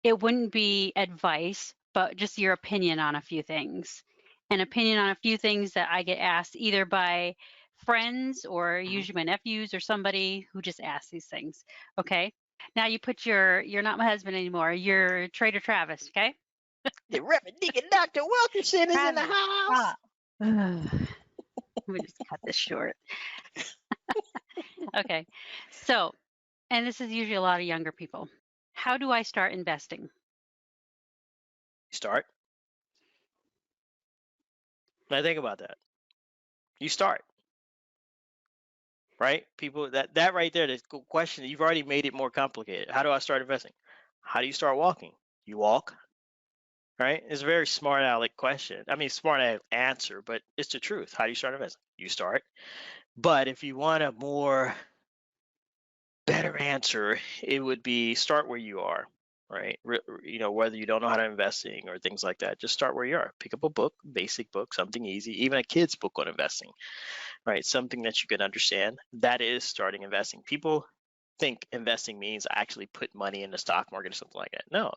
it wouldn't be advice, but just your opinion on a few things. An opinion on a few things that I get asked either by friends or usually my nephews or somebody who just asks these things. Okay. Now you put you're not my husband anymore. You're Trader Travis. Okay. The Reverend Deacon Dr. Wilkerson is in the house. Let me just cut this short. Okay. So, and this is usually a lot of younger people. How do I start investing? Start. Now think about that. You start. Right? People, that right there, the question, you've already made it more complicated. How do I start investing? How do you start walking? You walk. Right? It's a very smart aleck question. I mean, smart aleck answer, but it's the truth. How do you start investing? You start. But if you want a more better answer, it would be start where you are, right? Whether you don't know how to investing or things like that, just start where you are. Pick up a book, basic book, something easy, even a kid's book on investing, right? Something that you can understand. That is starting investing. People think investing means I actually put money in the stock market or something like that. No.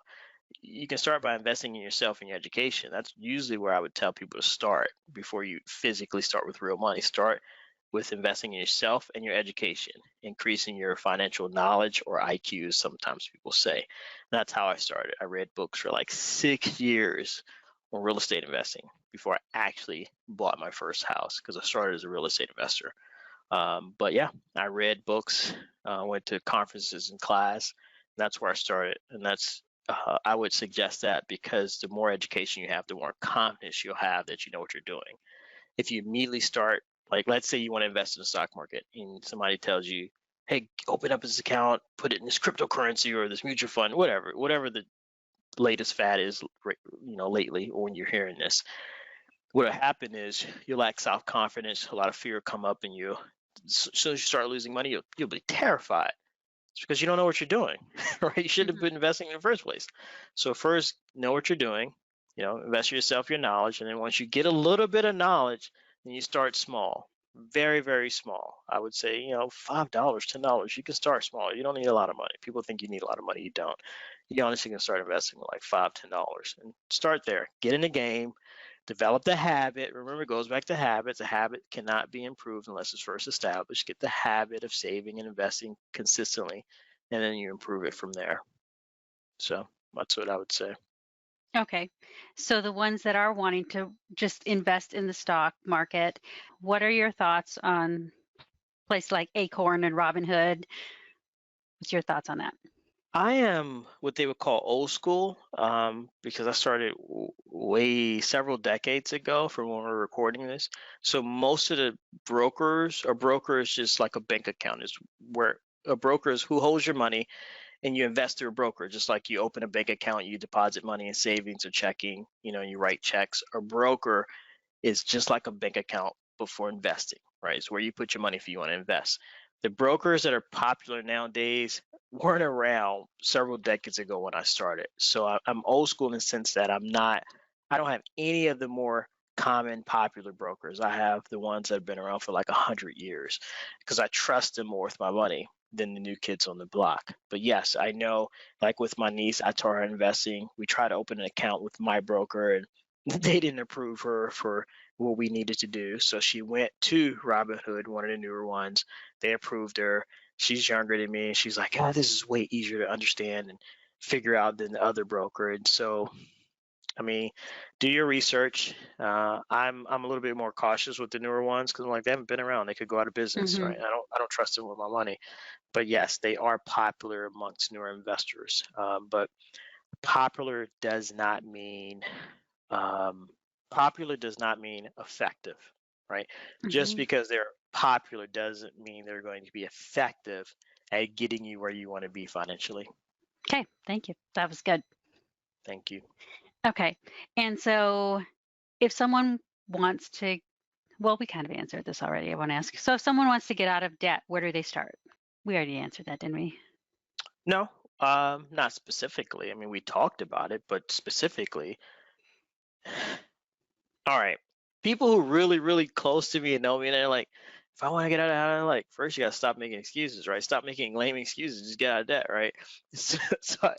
You can start by investing in yourself and your education. That's usually where I would tell people to start before you physically start with real money. Start with investing in yourself and your education, increasing your financial knowledge or IQ, sometimes people say. That's how I started. I read books for like 6 years on real estate investing before I actually bought my first house because I started as a real estate investor. But yeah, I read books, went to conferences and class, That's where I started, and that's I would suggest that because the more education you have, the more confidence you'll have that you know what you're doing. If you immediately start, like, let's say you want to invest in the stock market, and somebody tells you, "Hey, open up this account, put it in this cryptocurrency or this mutual fund, whatever the latest fad is, lately, or when you're hearing this." What'll happen is you'll lack self-confidence, a lot of fear come up in you. As soon as you start losing money, you'll be terrified. It's because you don't know what you're doing, right? You should have been investing in the first place. So first, know what you're doing, invest in yourself, your knowledge, and then once you get a little bit of knowledge, then you start small, very, very small. I would say, $5, $10. You can start small. You don't need a lot of money. People think you need a lot of money. You don't. You honestly can start investing with like $5, $10, and start there. Get in the game. Develop the habit. Remember, it goes back to habits. A habit cannot be improved unless it's first established. Get the habit of saving and investing consistently, and then you improve it from there. So that's what I would say. Okay. So the ones that are wanting to just invest in the stock market, what are your thoughts on places like Acorn and Robinhood? What's your thoughts on that? I am what they would call old school because I started way several decades ago from when we're recording this. So most of the brokers, or broker is just like a bank account, is where a broker is who holds your money and you invest through a broker, just like you open a bank account, you deposit money in savings or checking, and you write checks. A broker is just like a bank account before investing, right? It's where you put your money if you want to invest. The brokers that are popular nowadays weren't around several decades ago when I started. So I'm old school in the sense that I don't have any of the more common popular brokers. I have the ones that have been around for like 100 years because I trust them more with my money than the new kids on the block. But yes, I know, like with my niece, I taught her investing. We tried to open an account with my broker and they didn't approve her for what we needed to do. So she went to Robinhood, one of the newer ones. They approved her. She's younger than me. And she's like, this is way easier to understand and figure out than the other broker. And so, I mean, do your research. I'm a little bit more cautious with the newer ones because I'm like, they haven't been around. They could go out of business, right? I don't trust them with my money. But yes, they are popular amongst newer investors. But popular does not mean effective, right? Just because they're popular doesn't mean they're going to be effective at getting you where you want to be financially. Okay, thank you. That was good. Thank you. Okay, and so if someone wants to, well, we kind of answered this already. I want to ask. So if someone wants to get out of debt, where do they start? We already answered that, didn't we? No, not specifically. I mean, we talked about it, but specifically, all right. People who really, really close to me and know me, and they're like, if I want to get out of like, first you gotta stop making excuses, right? Stop making lame excuses. Just get out of debt, right? So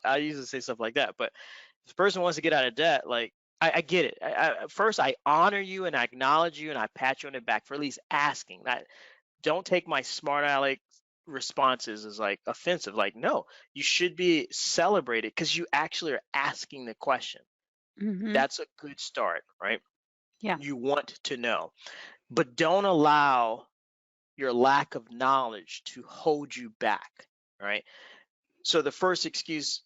I usually say stuff like that. But if the person wants to get out of debt, like, I get it. First, I honor you and I acknowledge you and I pat you on the back for at least asking. Don't take my smart aleck responses as like offensive. Like, no, you should be celebrated because you actually are asking the question. That's a good start, right? Yeah. You want to know, but don't allow your lack of knowledge to hold you back, right? So the first excuse,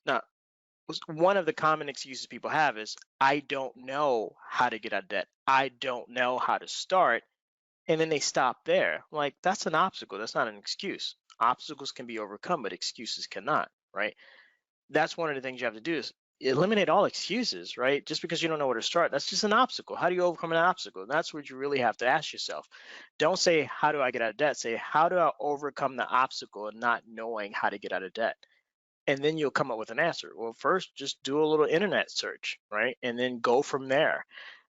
one of the common excuses people have is, I don't know how to get out of debt. I don't know how to start. And then they stop there. Like, that's an obstacle. That's not an excuse. Obstacles can be overcome, but excuses cannot, right? That's one of the things you have to do is eliminate all excuses, right? Just because you don't know where to start, that's just an obstacle. How do you overcome an obstacle? And that's what you really have to ask yourself. Don't say, how do I get out of debt? Say, how do I overcome the obstacle of not knowing how to get out of debt? And then you'll come up with an answer. Well, first, just do a little internet search, right? And then go from there.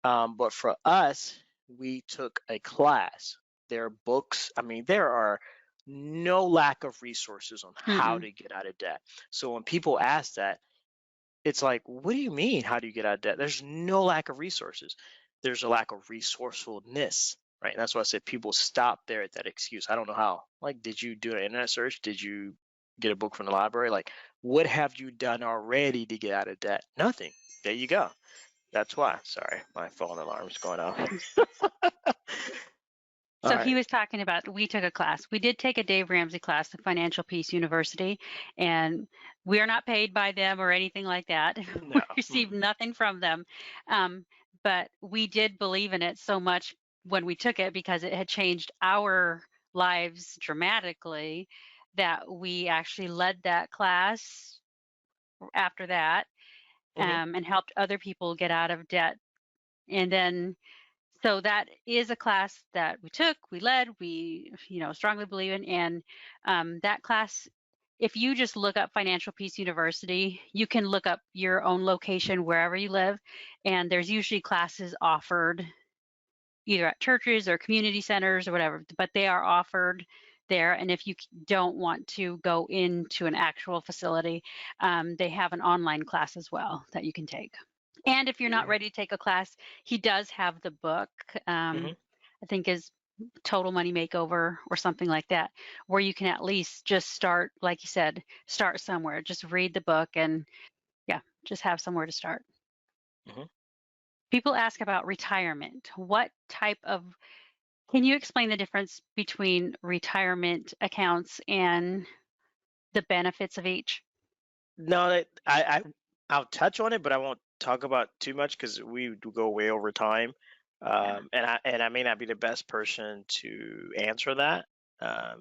But for us, we took a class. There are books. I mean, there are no lack of resources on how to get out of debt. So when people ask that, it's like, what do you mean? How do you get out of debt? There's no lack of resources. There's a lack of resourcefulness, right? And that's why I said people stop there at that excuse. I don't know how. Like, did you do an internet search? Did you get a book from the library? Like, what have you done already to get out of debt? Nothing. There you go. That's why. Sorry, my phone alarm's going off. So he was talking about, we took a class. We did take a Dave Ramsey class at Financial Peace University, and We are not paid by them or anything like that. No. We received nothing from them. But we did believe in it so much when we took it because it had changed our lives dramatically that we actually led that class after that, and helped other people get out of debt. And then, so that is a class that we took, we led, we, strongly believe in. And that class, if you just look up Financial Peace University, you can look up your own location wherever you live. And there's usually classes offered either at churches or community centers or whatever, but they are offered there. And if you don't want to go into an actual facility, they have an online class as well that you can take. And if you're not ready to take a class, he does have the book, I think is Total Money Makeover or something like that, where you can at least just start, like you said, start somewhere. Just read the book and just have somewhere to start. People ask about retirement. What type of, can you explain the difference between retirement accounts and the benefits of each? No, I'll touch on it, but I won't talk about too much because we do go way over time. And I may not be the best person to answer that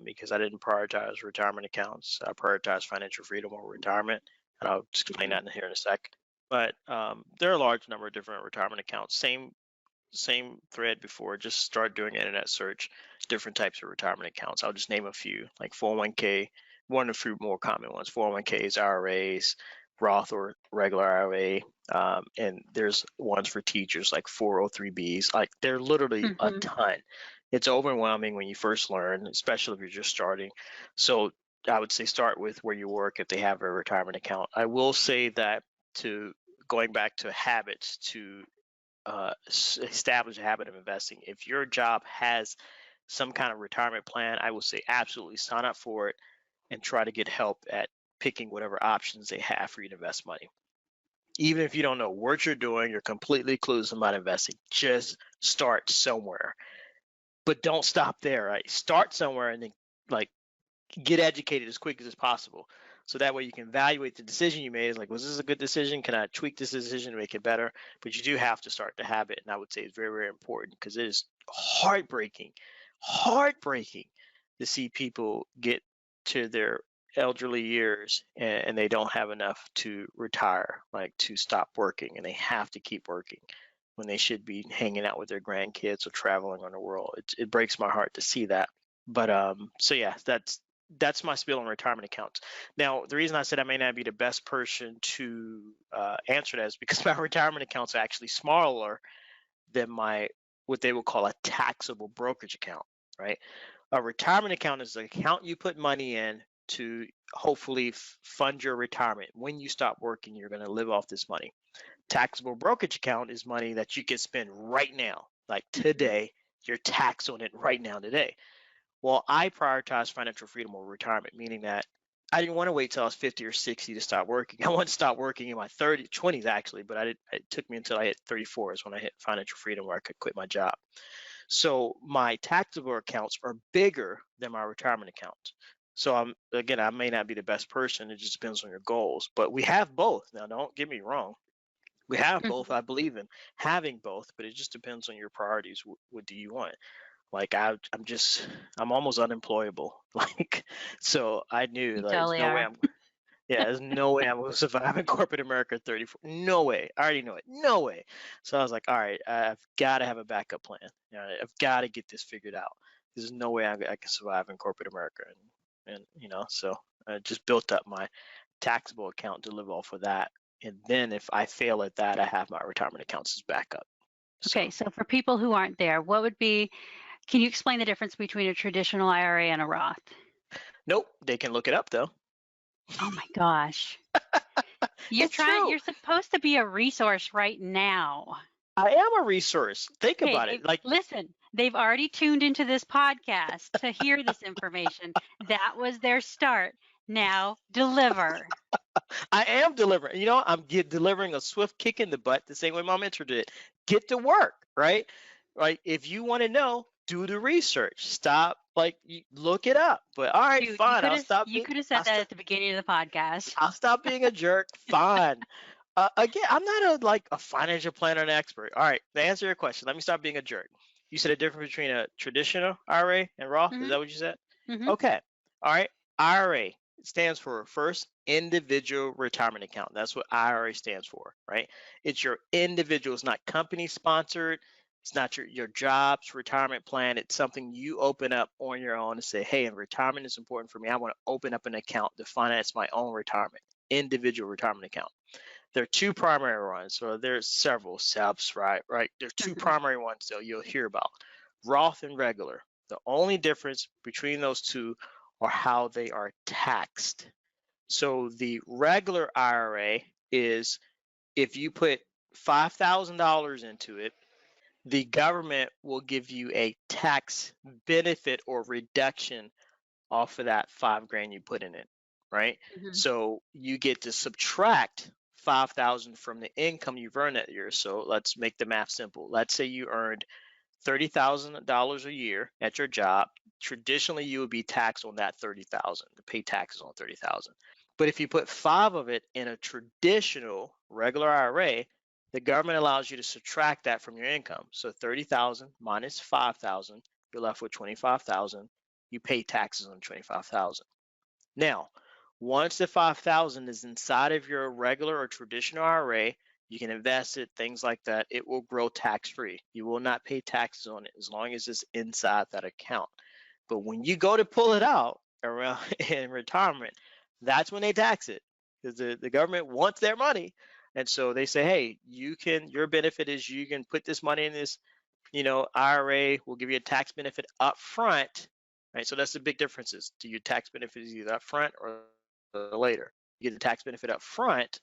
because I didn't prioritize retirement accounts. I prioritized financial freedom over retirement, and I'll explain that in here in a sec. But there are a large number of different retirement accounts. Same thread before. Just start doing internet search, different types of retirement accounts. I'll just name a few, like 401k. One of the few more common ones: 401ks, IRAs, Roth or regular IRA, and there's ones for teachers like 403bs. Like they're literally a ton. It's overwhelming when you first learn, especially if you're just starting. So I would say start with where you work if they have a retirement account. I will say that going back to habits to establish a habit of investing. If your job has some kind of retirement plan, I would say absolutely sign up for it and try to get help at picking whatever options they have for you to invest money. Even if you don't know what you're doing, you're completely clueless about investing, just start somewhere. But don't stop there, right? Start somewhere and then get educated as quick as possible. So that way you can evaluate the decision you made. Is like, was this a good decision? Can I tweak this decision to make it better? But you do have to start the habit. And I would say it's very, very important because it is heartbreaking to see people get to their elderly years and they don't have enough to retire, like to stop working, and they have to keep working when they should be hanging out with their grandkids or traveling on the world. It breaks my heart to see that. But so yeah, that's my spiel on retirement accounts. Now, the reason I said I may not be the best person to answer that is because my retirement accounts are actually smaller than what they would call a taxable brokerage account, right? A retirement account is an account you put money in to hopefully fund your retirement. When you stop working, you're going to live off this money. Taxable brokerage account is money that you can spend right now, like today. You're taxed on it right now today. Well, I prioritize financial freedom over retirement, meaning that I didn't want to wait till I was 50 or 60 to start working. I wanted to start working in my 20s actually, but it took me until I hit 34 is when I hit financial freedom where I could quit my job. So my taxable accounts are bigger than my retirement account. So I may not be the best person. It just depends on your goals, but we have both. Now, don't get me wrong. We have both. I believe in having both, but it just depends on your priorities. What do you want? Like I'm almost unemployable. Like, so I knew there's no way I'm going to survive in corporate America at 34. No way. I already know it. No way. So I was like, all right, I've got to have a backup plan. I've got to get this figured out. There's no way I can survive in corporate America. And so I just built up my taxable account to live off of that. And then if I fail at that, I have my retirement accounts as backup. Okay, so for people who aren't there, can you explain the difference between a traditional IRA and a Roth? Nope, they can look it up though. Oh my gosh. You're supposed to be a resource right now. I am a resource. Think about it. Listen, they've already tuned into this podcast to hear this information. That was their start. Now deliver. I am delivering. I'm delivering a swift kick in the butt the same way my mentor did. Get to work, right? Right. If you want to know, do the research. Stop Like, you look it up. But all right, Dude, fine. you could have said that at the beginning of the podcast. I'll stop being a jerk. Fine. Again, I'm not a financial planner and expert. All right, to answer your question, let me stop being a jerk. You said a difference between a traditional IRA and Roth. Is Mhm. that what you said? Mhm. Okay. All right. IRA stands for First Individual Retirement Account. That's what IRA stands for, right? It's your individual. It's not company sponsored. It's not your job's retirement plan. It's something you open up on your own and say, hey, retirement is important for me. I want to open up an account to finance my own retirement, individual retirement account. There are two primary ones. So there's several SEPs, right? There are two primary ones that you'll hear about, Roth and regular. The only difference between those two are how they are taxed. So the regular IRA is if you put $5,000 into it, the government will give you a tax benefit or reduction off of that $5,000 you put in it, right? Mhm. So you get to subtract 5,000 from the income you've earned that year. So let's make the math simple. Let's say you earned $30,000 a year at your job. Traditionally, you would be taxed on that 30,000, to pay taxes on 30,000. But if you put 5 of it in a traditional regular IRA, the government allows you to subtract that from your income. So 30,000 minus 5,000, you're left with 25,000. You pay taxes on 25,000. Now, once the 5,000 is inside of your regular or traditional IRA, you can invest it, things like that. It will grow tax-free. You will not pay taxes on it as long as it's inside that account. But when you go to pull it out around in retirement, that's when they tax it, because the government wants their money. And so they say, hey, your benefit is you can put this money in this, IRA. We'll give you a tax benefit up front, right? So that's the big differences. Do your tax benefit is either up front or later. You get the tax benefit up front,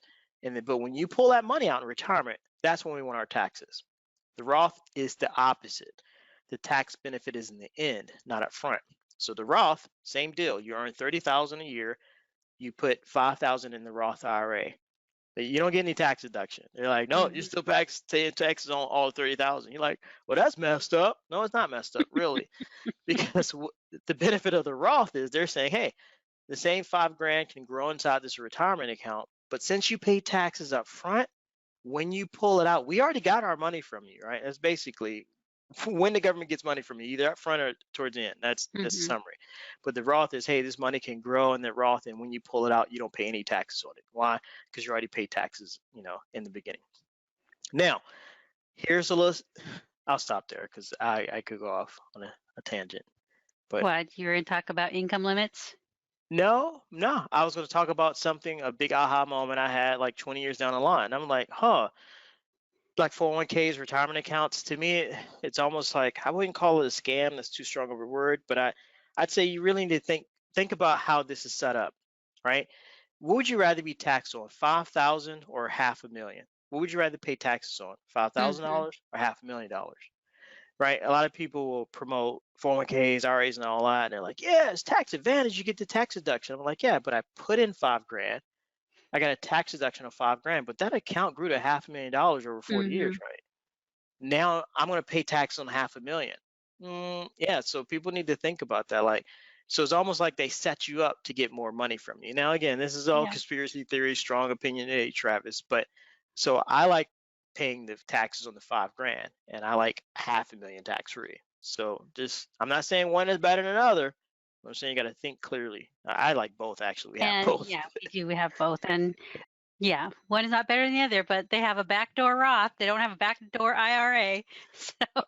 but when you pull that money out in retirement, that's when we want our taxes. The Roth is the opposite. The tax benefit is in the end, not up front. So the Roth, same deal. You earn $30,000 a year. You put $5,000 in the Roth IRA. But you don't get any tax deduction. They're like, no, you still paying taxes on all 30,000. You're like, well, that's messed up. No, it's not messed up, really, because the benefit of the Roth is they're saying, hey, the same $5,000 can grow inside this retirement account, but since you pay taxes up front, when you pull it out, we already got our money from you, right? That's basically when the government gets money from you, either up front or towards the end. That's the summary. But the Roth is, hey, this money can grow in the Roth, and when you pull it out, you don't pay any taxes on it. Why? Because you already paid taxes, in the beginning. Now, here's a list. I'll stop there because I could go off on a tangent. But what, you're going to talk about income limits? No, I was going to talk about something, a big aha moment I had like 20 years down the line. I'm like, like 401ks, retirement accounts. To me, it's almost like, I wouldn't call it a scam. That's too strong of a word, but I'd say you really need to think about how this is set up, right? What would you rather be taxed on, 5,000 or $500,000? What would you rather pay taxes on, $5,000 or $500,000? Right? A lot of people will promote 401ks, IRAs, and all that. And they're like, yeah, it's tax advantage. You get the tax deduction. I'm like, yeah, but I put in $5,000. I got a tax deduction of $5,000, but that account grew to $500,000 over 40 years, right? Now I'm going to pay tax on $500,000. Yeah, so people need to think about that. Like, so it's almost like they set you up to get more money from you. Now, again, this is all conspiracy theory, strong opinion, hey, Travis. But so I like paying the taxes on the $5,000, and I like $500,000 tax free. So I'm not saying one is better than another. I'm saying you got to think clearly. I like both, actually. We have both. Yeah, we have both. And yeah, one is not better than the other, but they have a backdoor Roth. They don't have a backdoor IRA. So,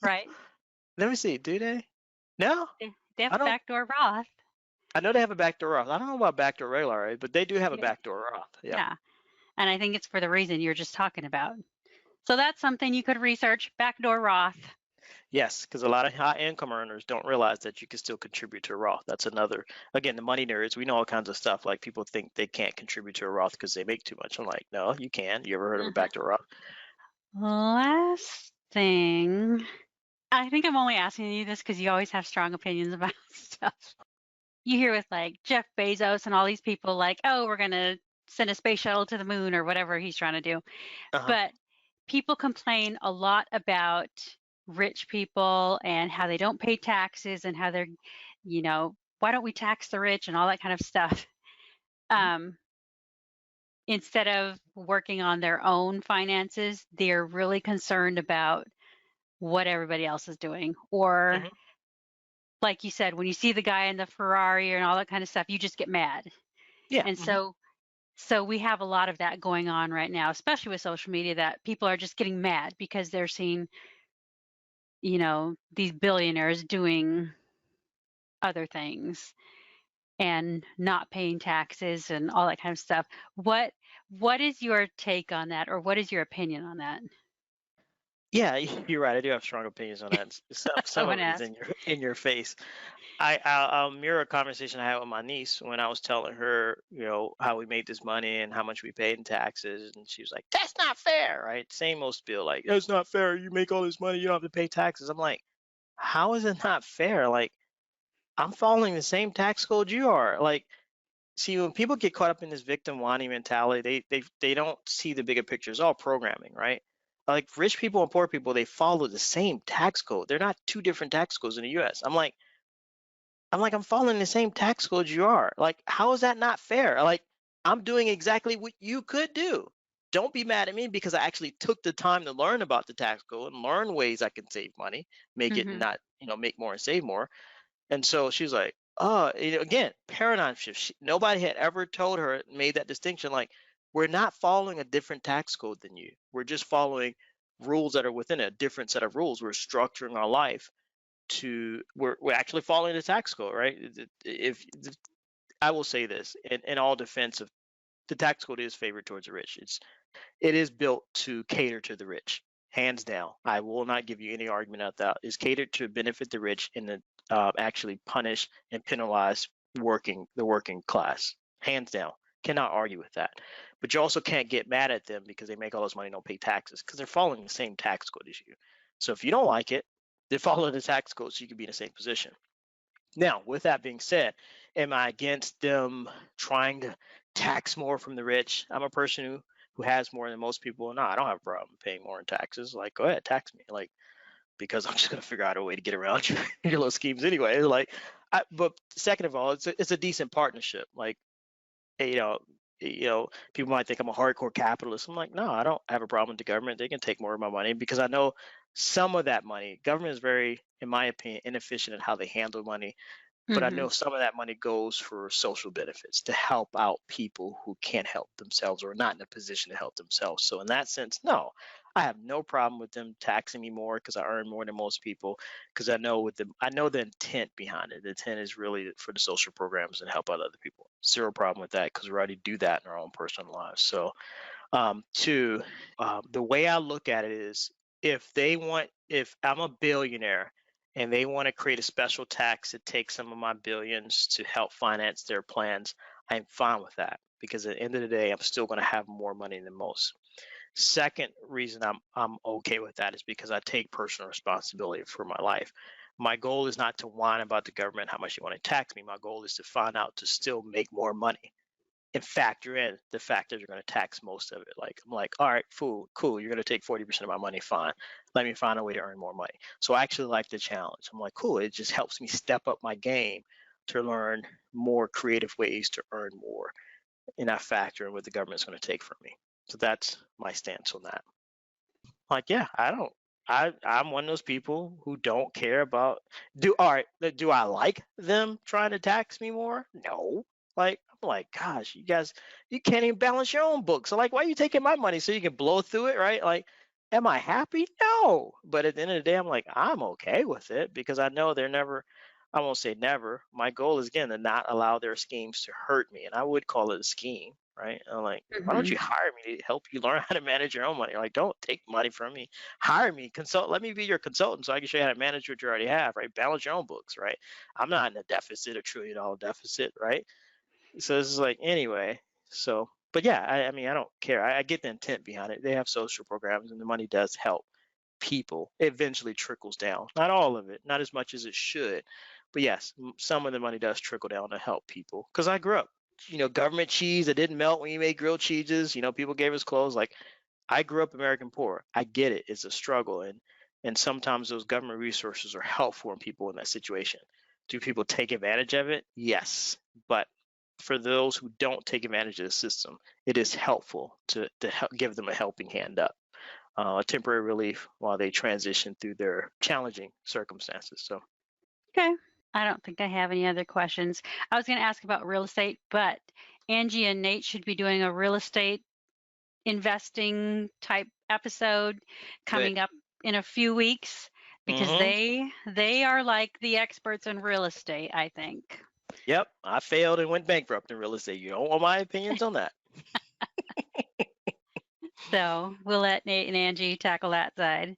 right? Let me see. Do they? No. They have a backdoor Roth. I know they have a backdoor Roth. I don't know about backdoor regular IRA, but they do have a backdoor Roth. Yeah. And I think it's for the reason you're just talking about. So that's something you could research, backdoor Roth. Yes, because a lot of high income earners don't realize that you can still contribute to a Roth. That's another, again, the money nerds, we know all kinds of stuff. Like people think they can't contribute to a Roth because they make too much. I'm like, no, you can. You ever heard of a backdoor Roth? Last thing, I think I'm only asking you this because you always have strong opinions about stuff. You hear with like Jeff Bezos and all these people like, oh, we're going to send a space shuttle to the moon or whatever he's trying to do. But people complain a lot about rich people and how they don't pay taxes and how they're, why don't we tax the rich and all that kind of stuff. Instead of working on their own finances, they're really concerned about what everybody else is doing. Or, like you said, when you see the guy in the Ferrari and all that kind of stuff, you just get mad. Yeah. And so we have a lot of that going on right now, especially with social media, that people are just getting mad because they're seeing, these billionaires doing other things and not paying taxes and all that kind of stuff. What is your take on that, or what is your opinion on that? Yeah, you're right. I do have strong opinions on that. Some I of want it to is ask. in your face. I'll mirror a conversation I had with my niece when I was telling her, how we made this money and how much we paid in taxes, and she was like, "That's not fair," right? Same old spiel, like, "That's not fair. You make all this money, you don't have to pay taxes." I'm like, how is it not fair? Like, I'm following the same tax code you are. Like, see, when people get caught up in this victim whining mentality, they don't see the bigger picture. It's all programming, right? Like rich people and poor people, they follow the same tax code. They're not two different tax codes in the U.S. I'm following the same tax code you are. Like, how is that not fair? Like, I'm doing exactly what you could do. Don't be mad at me because I actually took the time to learn about the tax code and learn ways I can save money, make it Hmm. not, make more and save more. And so she's like, oh, again, paradigm shift. Nobody had ever told her, made that distinction. Like, we're not following a different tax code than you. We're just following rules that are within a different set of rules. We're structuring our life we're actually following the tax code, right? If I will say this in all defense of the tax code is favored towards the rich. It is built to cater to the rich, hands down. I will not give you any argument out that it's catered to benefit the rich and then actually punish and penalize the working class, hands down. Cannot argue with that. But you also can't get mad at them because they make all this money and don't pay taxes because they're following the same tax code as you. So if you don't like it, then follow the tax code so you can be in the same position. Now, with that being said, am I against them trying to tax more from the rich? I'm a person who has more than most people. No, I don't have a problem paying more in taxes. Like, go ahead, tax me. Like, because I'm just gonna figure out a way to get around your little schemes anyway. Like, but second of all, it's a decent partnership. Like, you know, people might think I'm a hardcore capitalist. I'm like, no, I don't have a problem with the government. They can take more of my money because I know some of that money. Government is very, in my opinion, inefficient in how they handle money, but I Hmm. know some of that money goes for social benefits to help out people who can't help themselves or are not in a position to help themselves. So in that sense, no, I have no problem with them taxing me more because I earn more than most people. Because I know the intent behind it. The intent is really for the social programs and help out other people. Zero problem with that because we already do that in our own personal lives. So two, the way I look at it is if I'm a billionaire and they want to create a special tax to take some of my billions to help finance their plans, I'm fine with that because at the end of the day, I'm still going to have more money than most. Second reason I'm okay with that is because I take personal responsibility for my life. My goal is not to whine about the government how much they want to tax me. My goal is to find out to still make more money and factor in the fact that you're going to tax most of it. Like, I'm like, all right, cool. You're going to take 40% of my money. Fine. Let me find a way to earn more money. So I actually like the challenge. I'm like, cool. It just helps me step up my game to learn more creative ways to earn more. And I factor in what the government's going to take from me. So that's my stance on that. Like, yeah, I'm one of those people who don't care about do I like them trying to tax me more? No. Like, I'm like, gosh, you guys, you can't even balance your own books. So like, why are you taking my money so you can blow through it, right? Like, am I happy? No. But at the end of the day, I'm like, I'm okay with it because I know they're never, I won't say never. My goal is again to not allow their schemes to hurt me. And I would call it a scheme, right? I'm like, why don't Hmm. you hire me to help you learn how to manage your own money? Like, don't take money from me. Hire me, let me be your consultant so I can show you how to manage what you already have, right? Balance your own books, right? I'm not in a deficit, $1 trillion deficit, right? So this is like, anyway. So, but yeah, I mean, I don't care. I get the intent behind it. They have social programs and the money does help people. It eventually trickles down. Not all of it, not as much as it should. But yes, some of the money does trickle down to help people. Because I grew up, government cheese that didn't melt when you made grilled cheeses. People gave us clothes. Like, I grew up American poor. I get it. It's a struggle. And And sometimes those government resources are helpful in people in that situation. Do people take advantage of it? Yes. But for those who don't take advantage of the system, it is helpful to help give them a helping hand up, a temporary relief while they transition through their challenging circumstances. So, Okay. I don't think I have any other questions. I was going to ask about real estate, but Angie and Nate should be doing a real estate investing type episode coming up in a few weeks because they are like the experts in real estate, I think. Yep, I failed and went bankrupt in real estate. You don't want my opinions on that. So we'll let Nate and Angie tackle that side.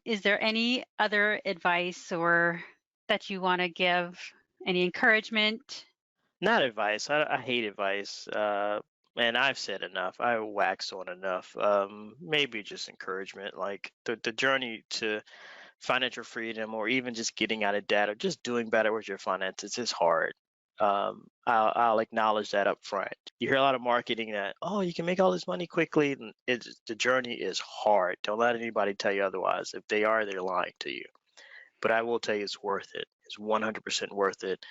Is there any other advice or that you want to give? Any encouragement? Not advice. I hate advice. And I've said enough. I waxed on enough. Maybe just encouragement, like the journey to financial freedom, or even just getting out of debt, or just doing better with your finances is hard. I'll acknowledge that up front. You hear a lot of marketing that, oh, you can make all this money quickly, and the journey is hard. Don't let anybody tell you otherwise. If they are, they're lying to you. But I will tell you, it's worth it. It's 100% worth it.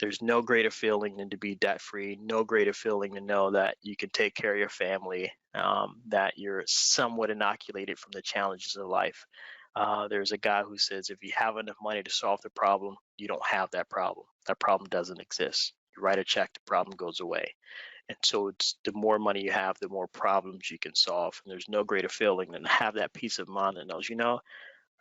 There's no greater feeling than to be debt free, no greater feeling to know that you can take care of your family, that you're somewhat inoculated from the challenges of life. There's a guy who says, if you have enough money to solve the problem, you don't have that problem. That problem doesn't exist. You write a check, the problem goes away. And so it's the more money you have, the more problems you can solve. And there's no greater feeling than to have that peace of mind that knows,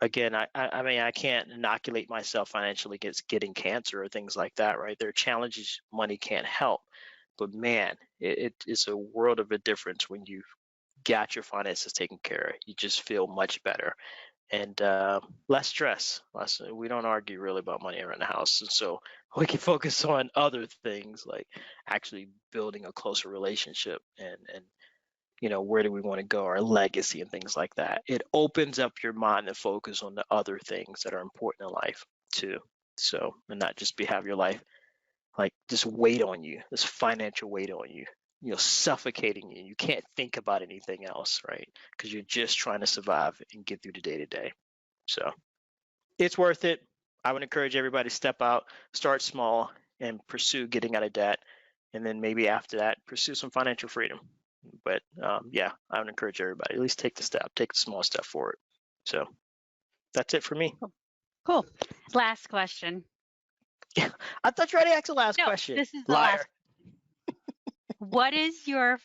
again, I mean, I can't inoculate myself financially against getting cancer or things like that, right? There are challenges money can't help. But man, it's a world of a difference when you've got your finances taken care of. You just feel much better. And less stress. We don't argue really about money around the house. And so we can focus on other things like actually building a closer relationship and where do we want to go, our legacy and things like that. It opens up your mind to focus on the other things that are important in life too. So, and not just have your life like this weight on you, this financial weight on you, suffocating you. You can't think about anything else, right? Because you're just trying to survive and get through the day to day. So it's worth it. I would encourage everybody to step out, start small, and pursue getting out of debt. And then maybe after that, pursue some financial freedom. But yeah, I would encourage everybody, at least take the small step forward. So that's it for me. Cool. Last question. Yeah, I thought you already asked the last No, question. this is the Liar. last. What is your,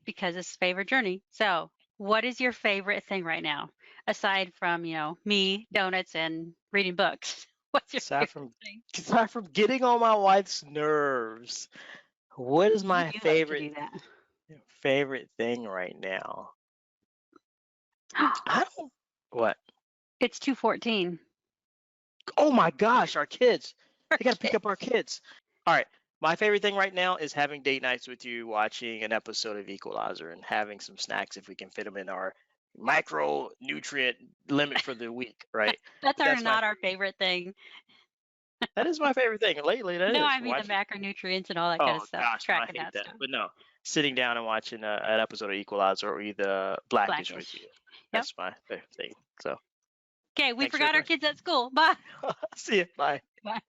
because it's favorite journey. So what is your favorite thing right now? Aside from, me, donuts, and reading books. What's your favorite thing? Aside from getting on my wife's nerves, what is my favorite thing right now? What? It's 2:14. Oh my gosh, our kids. They got to pick up our kids. All right. My favorite thing right now is having date nights with you, watching an episode of Equalizer, and having some snacks if we can fit them in our micronutrient limit for the week, right? That's not our favorite thing. That is my favorite thing lately. No, I mean the macronutrients and all that kind of stuff. Gosh, I hate that. Stuff. But no, sitting down and watching an episode of Equalizer or either Blackish with you. That's my favorite thing. So. Okay, we forgot our kids at school. Bye. See you. Bye. Bye.